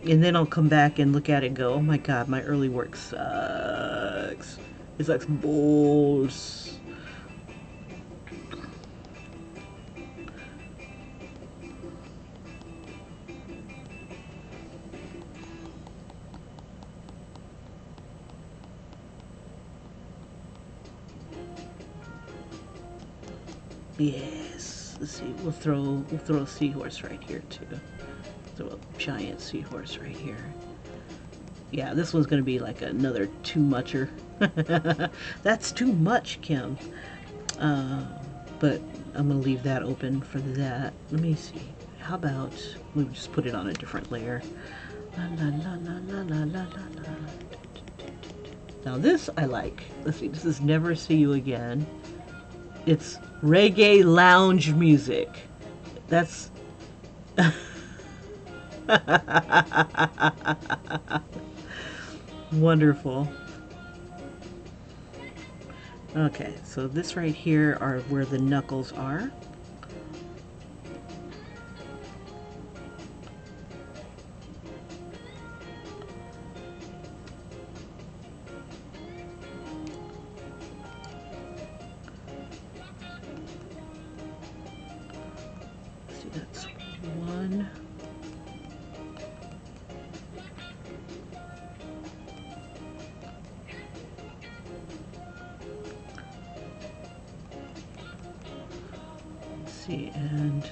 And then I'll come back and look at it and go, oh my god, my early work sucks. It sucks balls. Yes. Let's see. We'll throw a seahorse right here too. Throw a giant seahorse right here. Yeah, this one's gonna be like another too mucher. That's too much, Kim. But I'm gonna leave that open for that. Let me see. How about we just put it on a different layer? La, la, la, la, la, la, la, la. Now this I like. Let's see. This is Never See You Again. It's reggae lounge music. That's wonderful. Okay, so this right here are where the knuckles are. See, that's one. See, and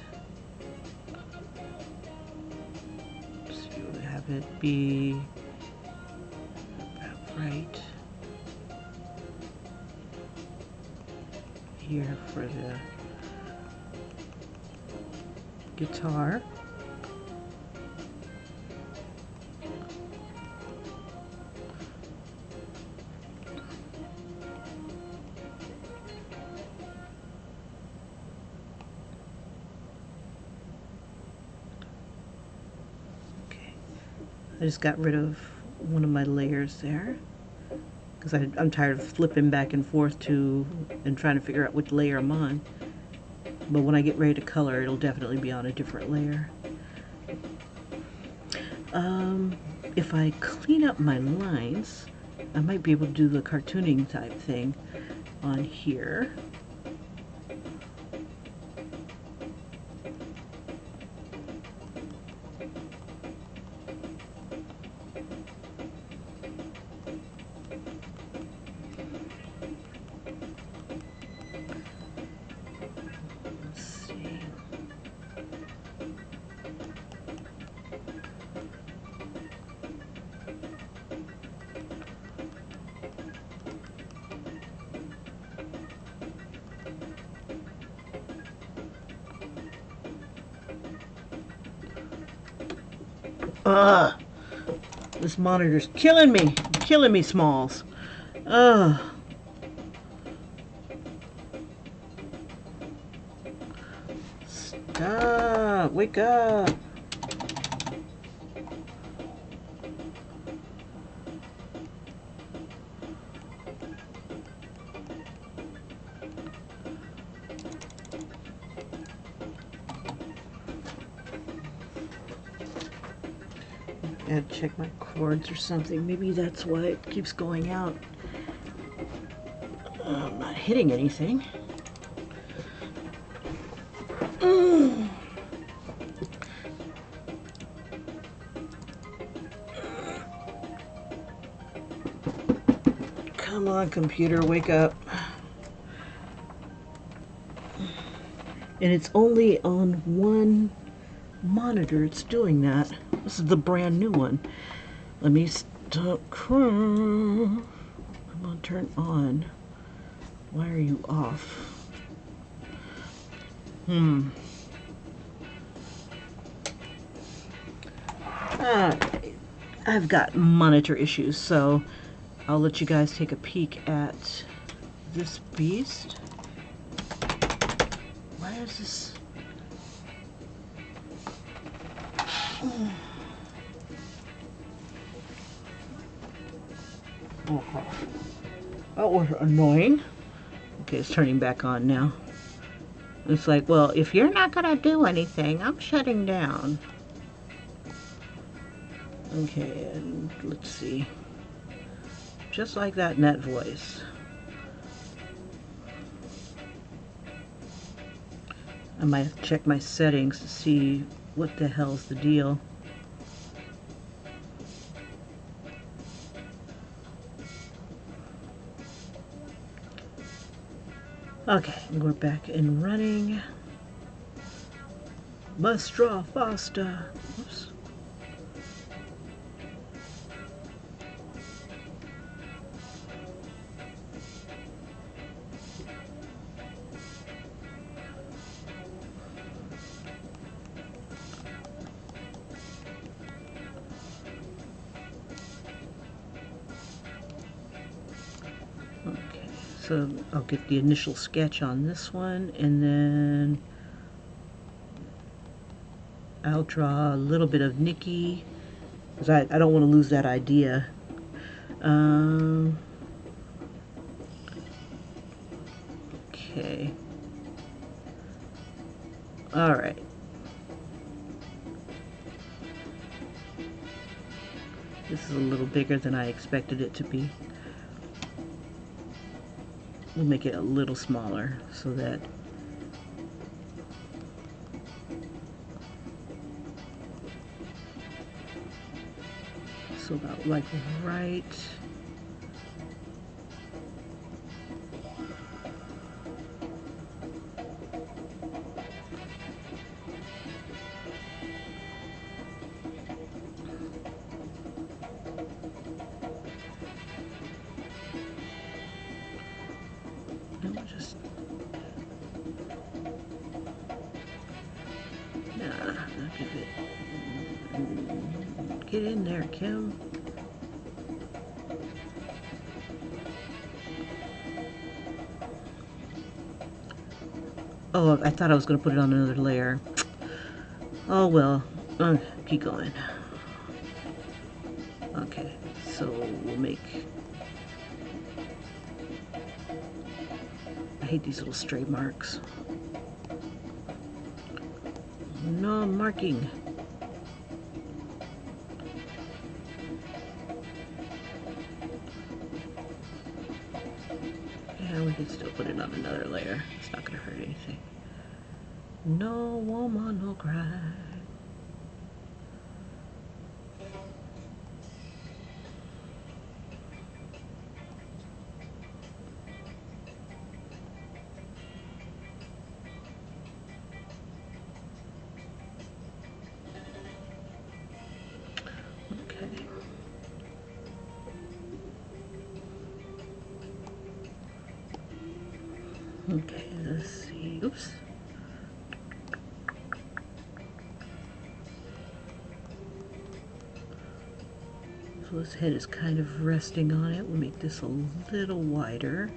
see, we'll have it be about right here for the guitar. I just got rid of one of my layers there because I'm tired of flipping back and forth and trying to figure out which layer I'm on. But when I get ready to color, it'll definitely be on a different layer. If I clean up my lines, I might be able to do the cartooning type thing on here. This monitor's killing me, Smalls. Stop, wake up. I gotta check my cords or something. Maybe that's why it keeps going out. I'm not hitting anything. Come on, computer, wake up. And it's only on one monitor it's doing that. This is the brand new one. Let me stop. I'm gonna turn on Why are you off? I've got monitor issues, so I'll let you guys take a peek at this beast. Why is this? That was annoying. Okay, it's turning back on now. It's like, well, if you're not gonna do anything, I'm shutting down. Okay, and let's see. Just like that in that voice. I might have to check my settings to see what the hell's the deal. Okay, we're back and running. Must draw faster. Oops. Okay, so I'll get the initial sketch on this one, and then I'll draw a little bit of Nikki, because I don't want to lose that idea. Okay. All right. This is a little bigger than I expected it to be. We'll make it a little smaller so that about like right just I'll give it, get in there, Kim. Oh, I thought I was going to put it on another layer. Oh well, keep going. Okay, so we'll make, I hate these little stray marks. No marking. Yeah, we can still put it on another layer. It's not going to hurt anything. No woman, no cry. Okay. Okay, let's see. Oops. So his head is kind of resting on it. We'll make this a little wider.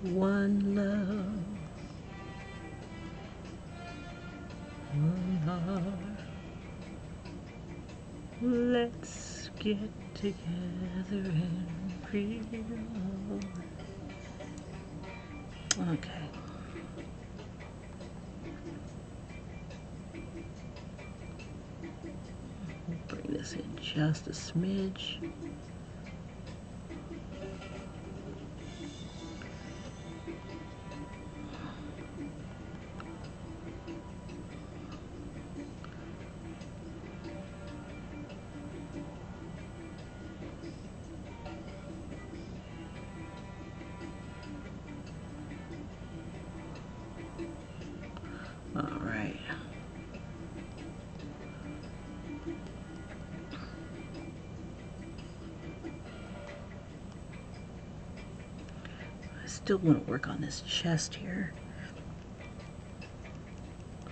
One love, one heart. Let's get together and feel. Okay. Bring this in just a smidge. right. I still want to work on this chest here.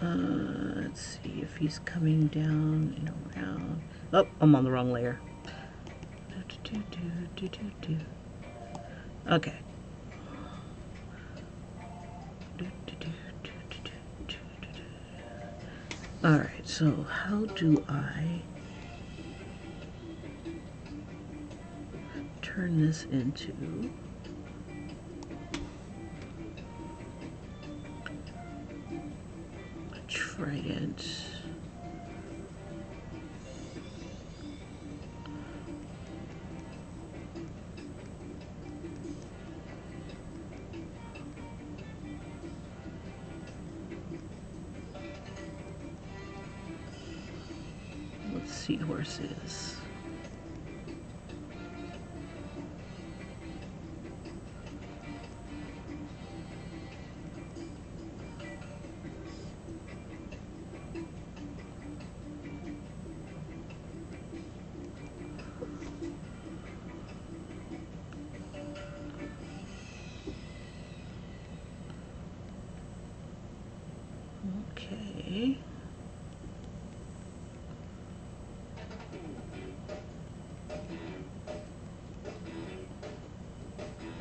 Let's see if he's coming down and around. Oh, I'm on the wrong layer. Okay. Alright, so how do I turn this into a trident? Seahorses. Okay.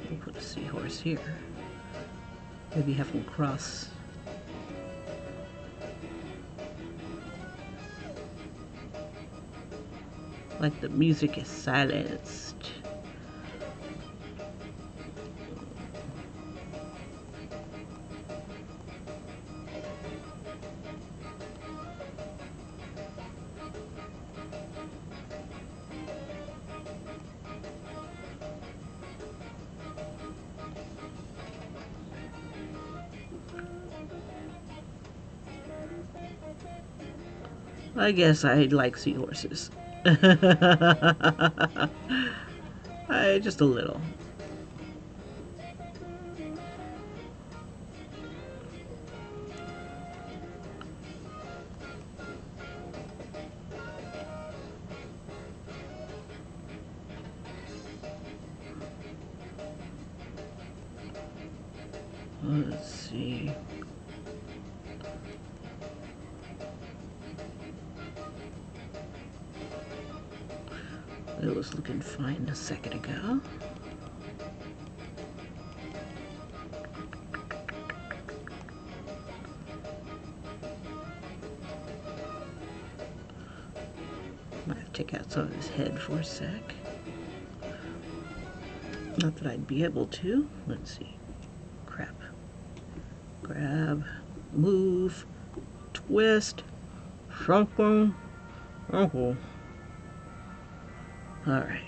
We'll put a seahorse here. Maybe have them cross. Like the music is silenced. I guess I like seahorses. Just a little. Let's see. It was looking fine a second ago. Might have to take out some of his head for a sec. Not that I'd be able to. Let's see. Crap. Grab, move, twist, something. Oh. Alright.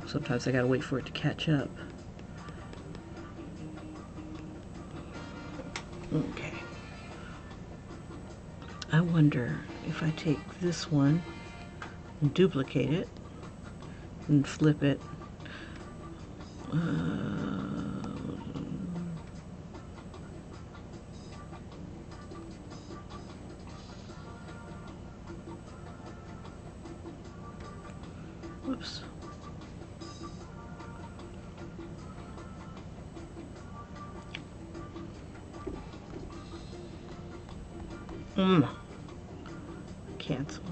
Sometimes I gotta wait for it to catch up. Okay. I wonder if I take this one and duplicate it and flip it. Whoops. Cancel.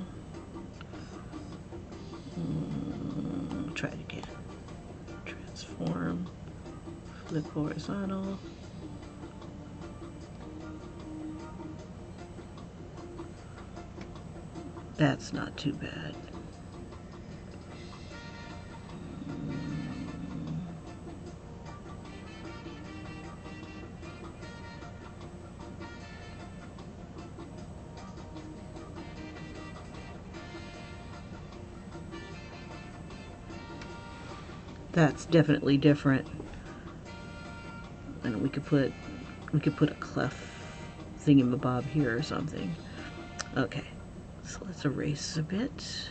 Try it again. Transform. Flip horizontal. That's not too bad. That's definitely different. And we could put a clef thingamabob here or something. Okay, so let's erase a bit.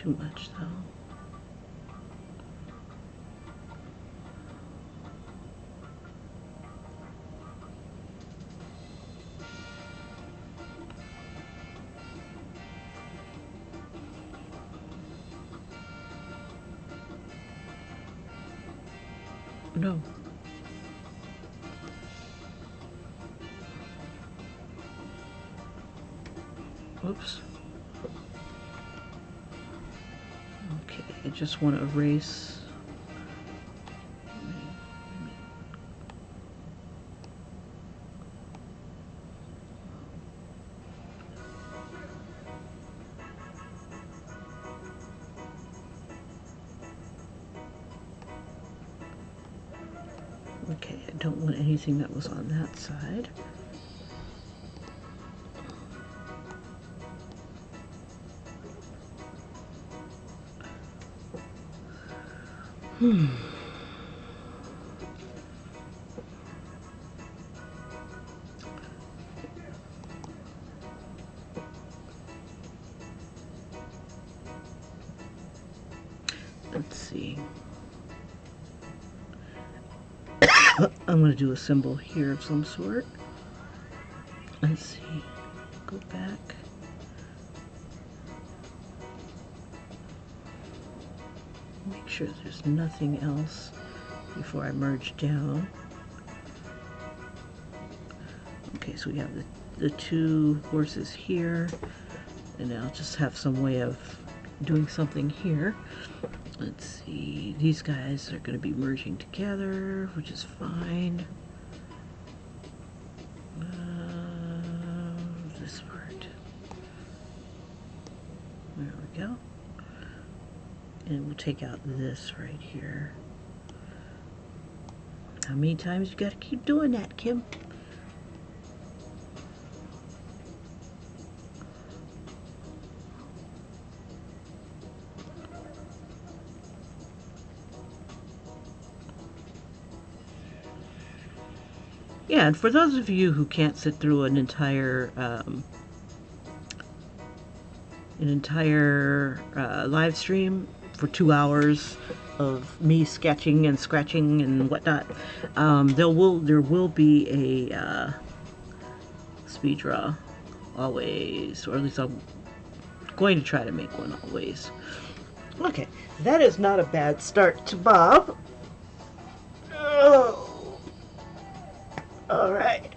too much though. No. Oops. Okay, I just want to erase. Okay, I don't want anything that was on that side. Let's see. I'm going to do a symbol here of some sort. Let's see. Go back. Make sure there's nothing else before I merge down. Okay, so we have the two horses here, and I'll just have some way of doing something here. Let's see, these guys are going to be merging together, which is fine. This part. There we go. And we'll take out this right here. How many times you gotta keep doing that, Kim? Yeah, and for those of you who can't sit through an entire live stream for 2 hours of me sketching and scratching and whatnot, there will be a speed draw always, or at least I'm going to try to make one always. Okay, that is not a bad start to Bob. Oh. All right.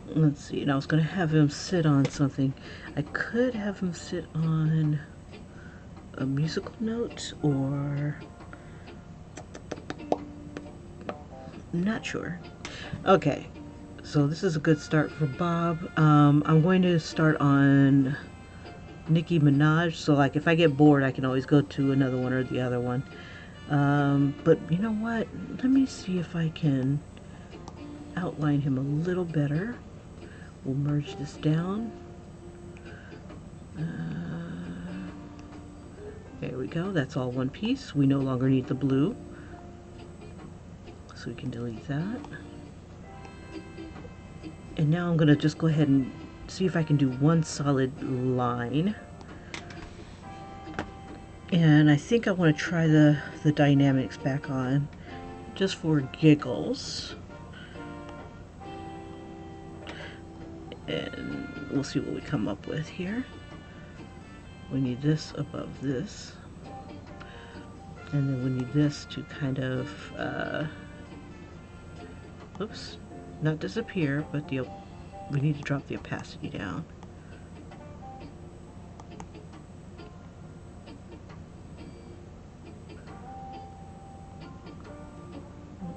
Let's see, and I was going to have him sit on something. I could have him sit on a musical note, or I'm not sure. Okay, so this is a good start for Bob. I'm going to start on Nicki Minaj, so like if I get bored I can always go to another one or the other one. But you know what, let me see if I can outline him a little better. We'll merge this down. There we go, that's all one piece. We no longer need the blue, so we can delete that. And now I'm going to just go ahead and see if I can do one solid line. And I think I want to try the dynamics back on, just for giggles. And we'll see what we come up with here. We need this above this. And then we need this to kind of, oops, not disappear, but we need to drop the opacity down.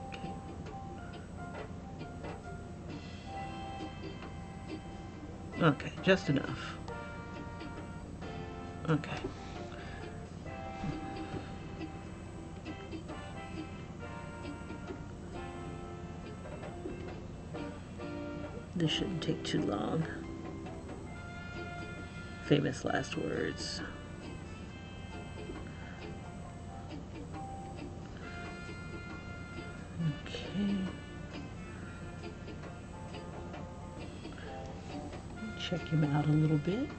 Okay. Okay, just enough. Okay. This shouldn't take too long. Famous last words. Okay. check him out a little bit.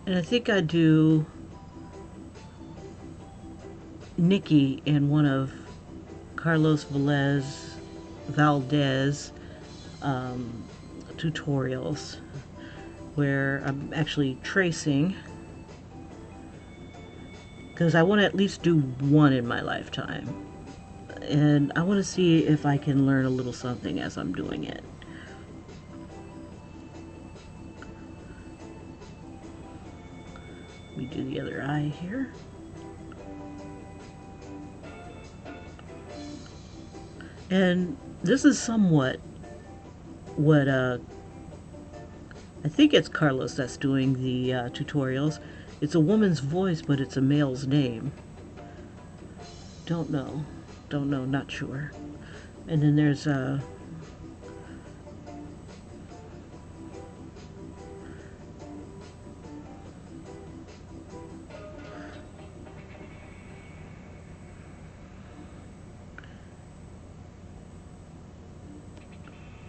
And I think I do Nikki in one of Carlos Valdez tutorials where I'm actually tracing, because I want to at least do one in my lifetime, and I want to see if I can learn a little something as I'm doing it. Let me do the other eye here. And this is somewhat what I think it's Carlos that's doing the tutorials. It's a woman's voice, but it's a male's name. Don't know, not sure. And then there's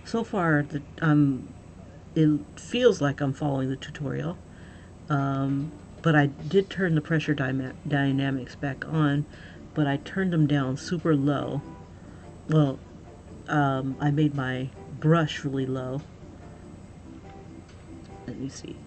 so far it feels like I'm following the tutorial, but I did turn the pressure dynamics back on, but I turned them down super low. Well, I made my brush really low. Let me see.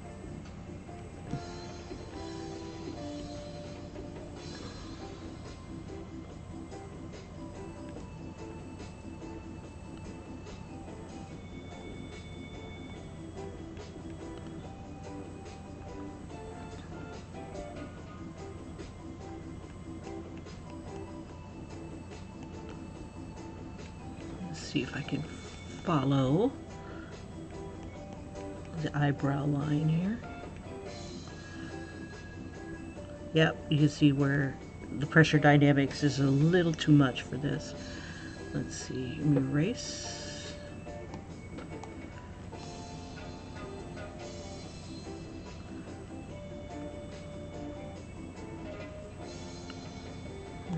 See if I can follow the eyebrow line here. Yep, you can see where the pressure dynamics is a little too much for this. Let's see, let me erase.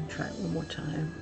Try it one more time.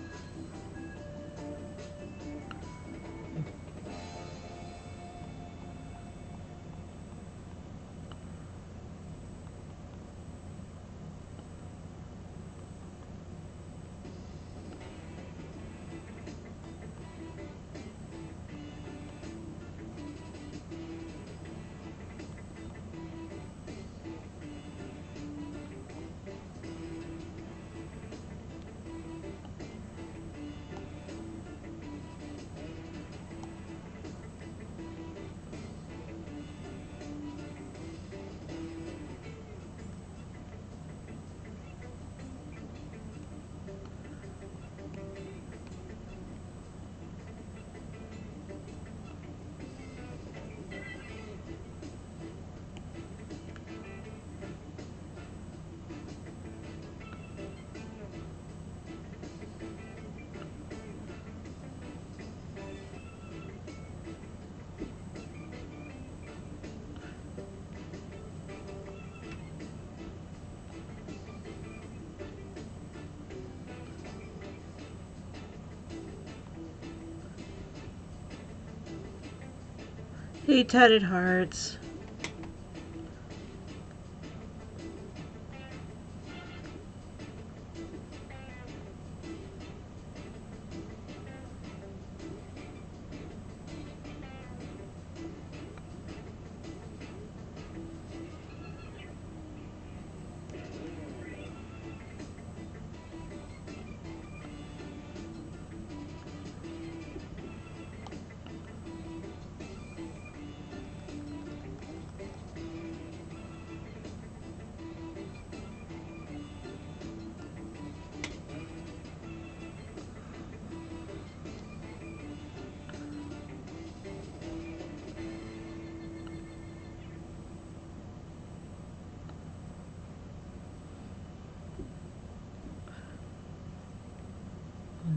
Hey, tatted hearts.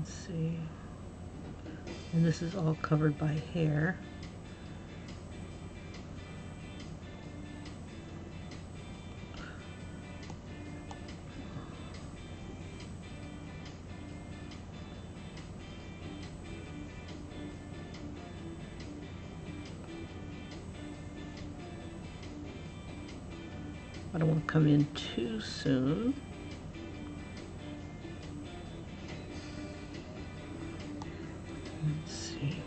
Let's see. And this is all covered by hair. I don't want to come in too soon. Let's see.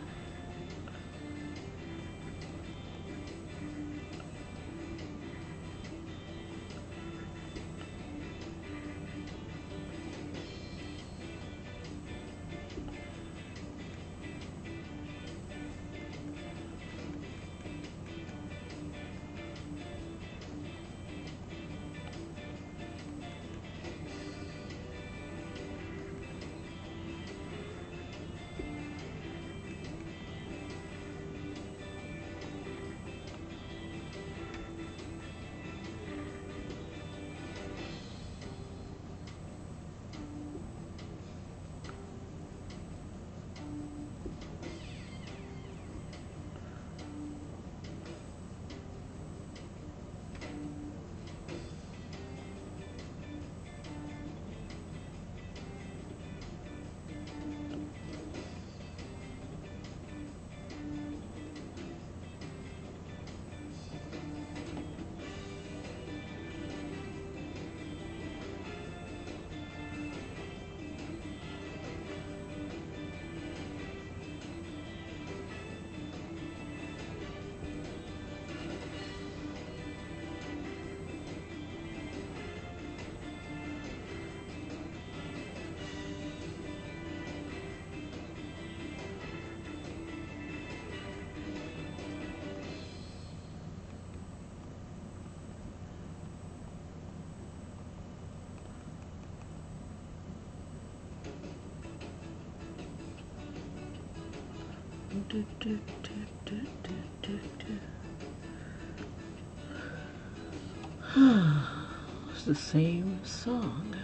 It's the same song,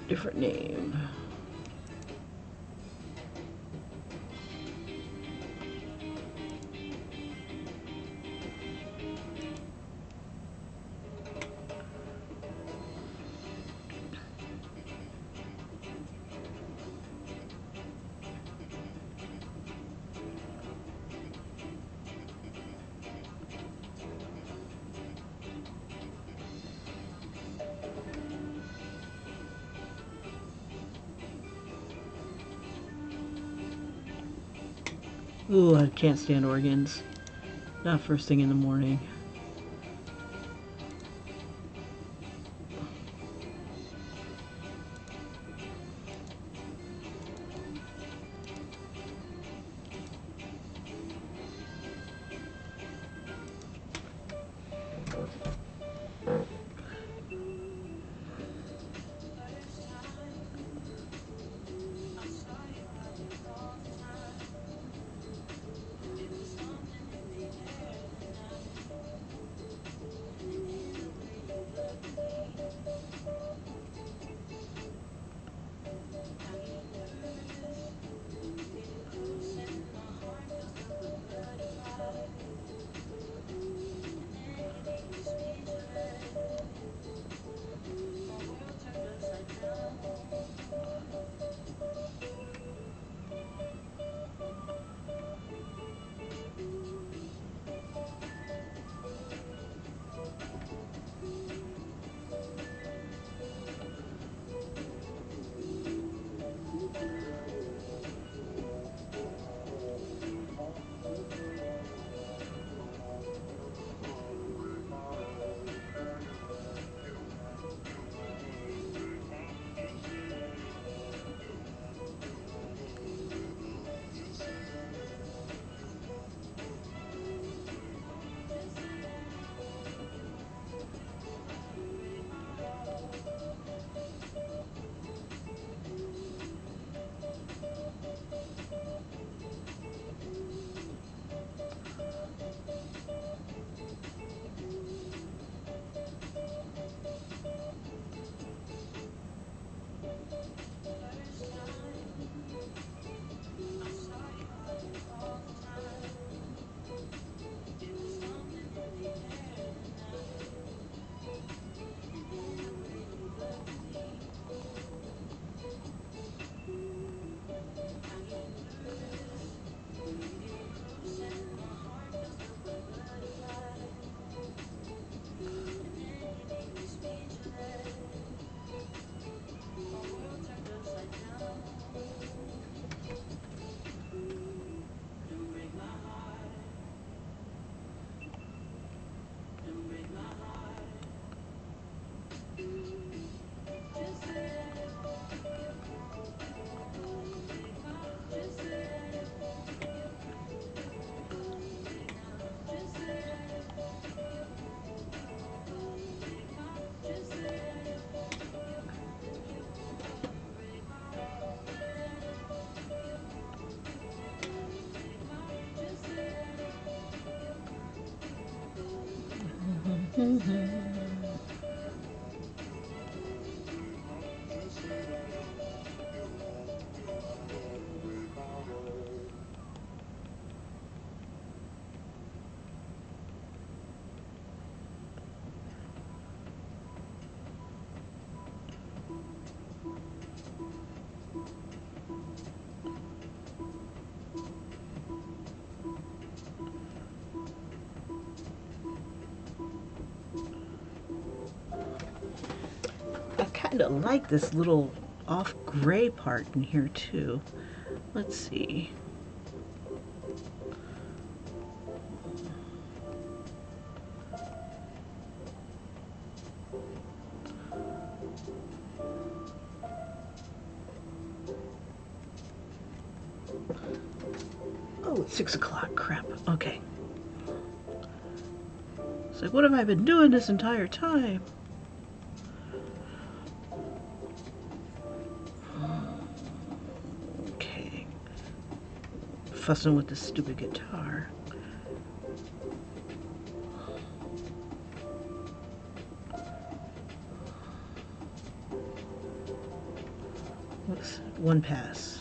different name. Ooh, I can't stand organs. Not first thing in the morning. I kind of like this little off gray part in here too. Let's see. Oh, it's 6 o'clock. Crap. Okay. It's like, what have I been doing this entire time? Okay. Fussing with this stupid guitar. Whoops. One pass.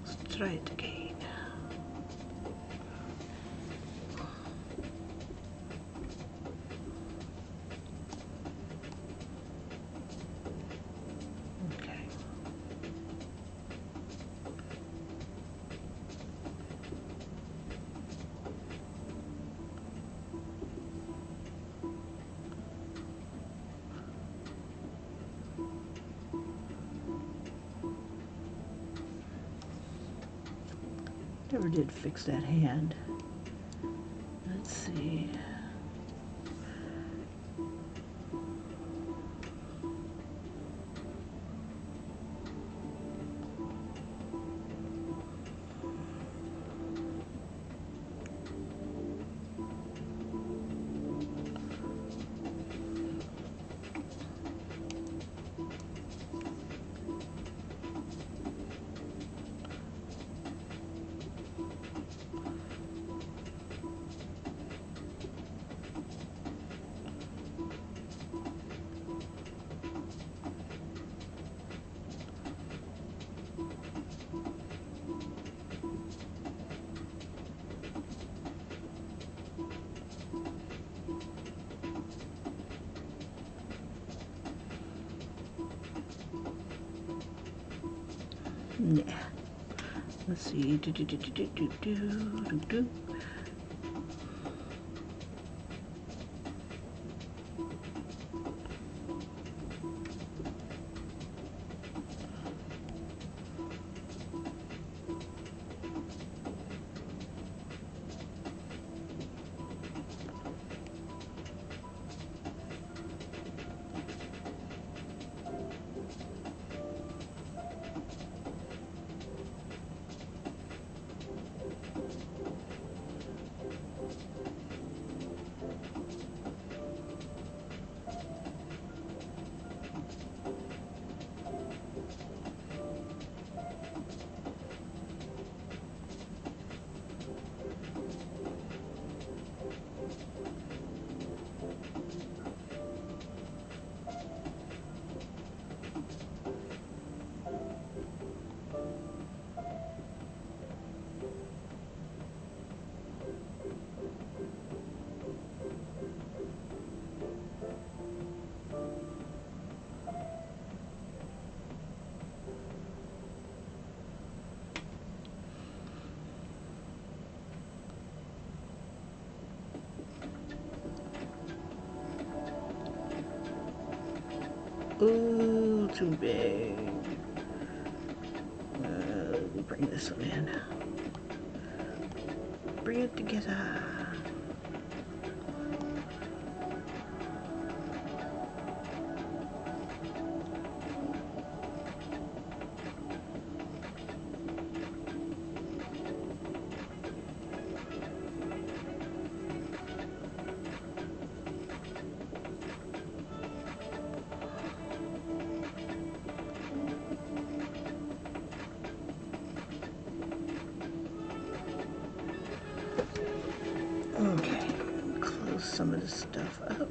Let's try it again. Never did fix that hand. Let's see. Nah. Let's see. Do. Ooh, too big. Bring this one in. Bring it together. some of this stuff up.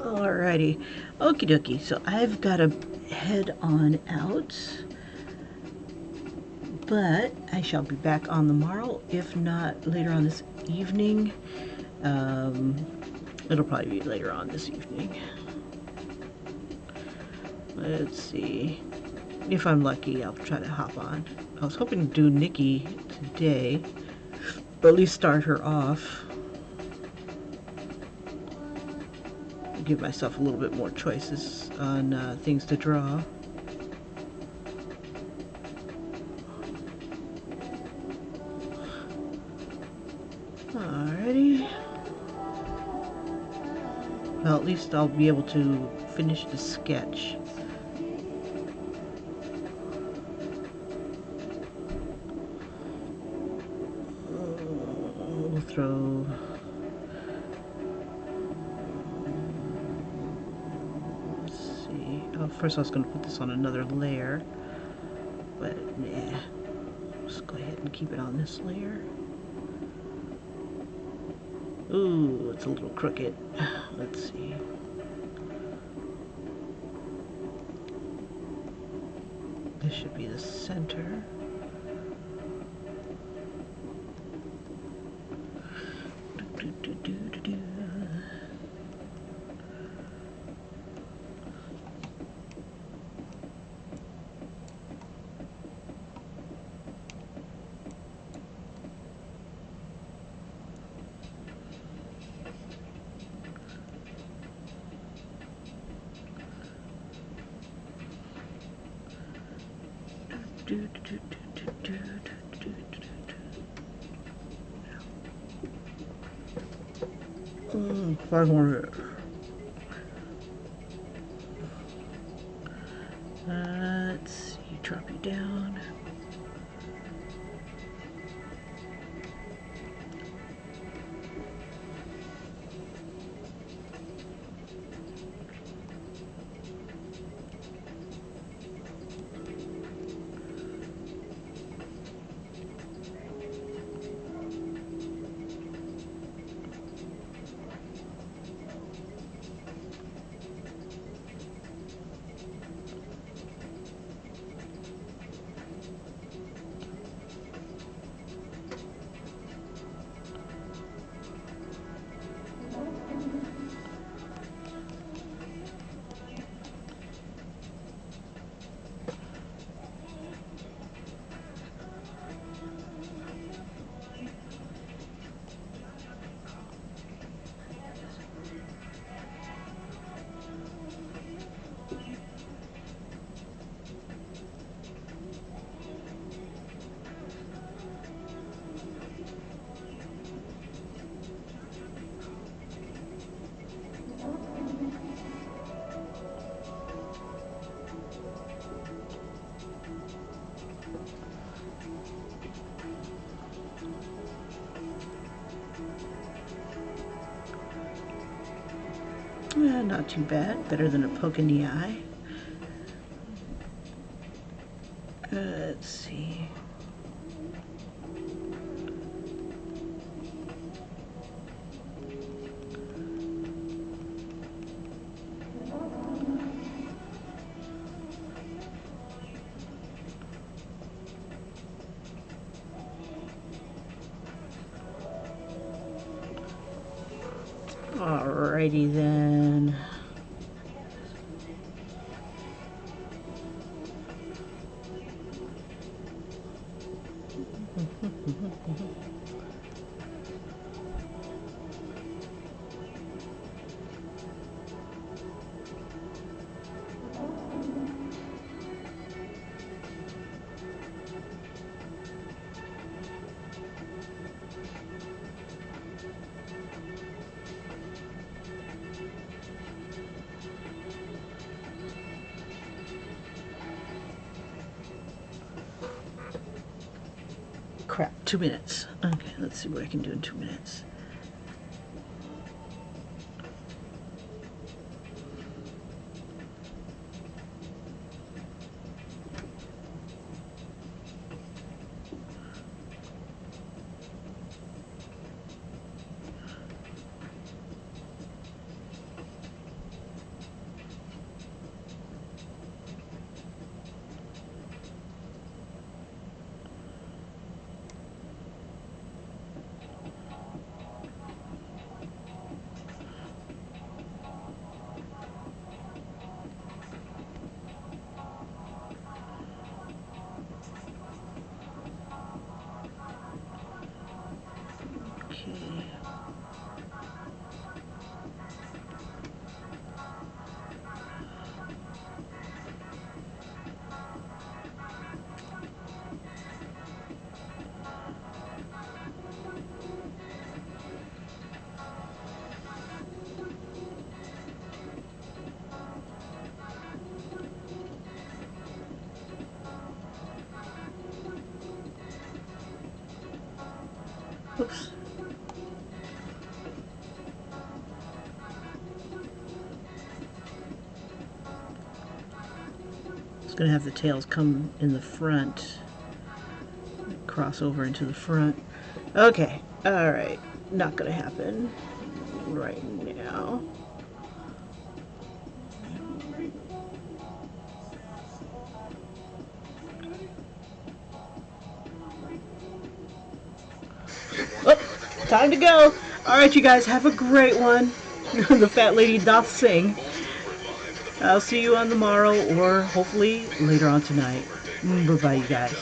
Alrighty, okie dokie. So I've got to head on out, but I shall be back on the morrow, if not later on this evening. It'll probably be later on this evening. Let's see. If I'm lucky, I'll try to hop on. I was hoping to do Nikki today, or at least start her off. Give myself a little bit more choices on things to draw. Alrighty. Well, at least I'll be able to finish the sketch. We'll throw... First I was going to put this on another layer, but yeah, let's go ahead and keep it on this layer. Ooh, it's a little crooked. Let's see. This should be the center. Five more. Let's see, drop you down. Not too bad. Better than a poke in the eye. Let's see. Alrighty then. Crap, 2 minutes. Okay, let's see what I can do in 2 minutes. Oops. It's going to have the tails come in the front, cross over into the front. Okay, alright, not going to happen right now. Oh, time to go. Alright, you guys, have a great one. The fat lady doth sing. I'll see you on the morrow, or hopefully later on tonight. Bye-bye, you guys.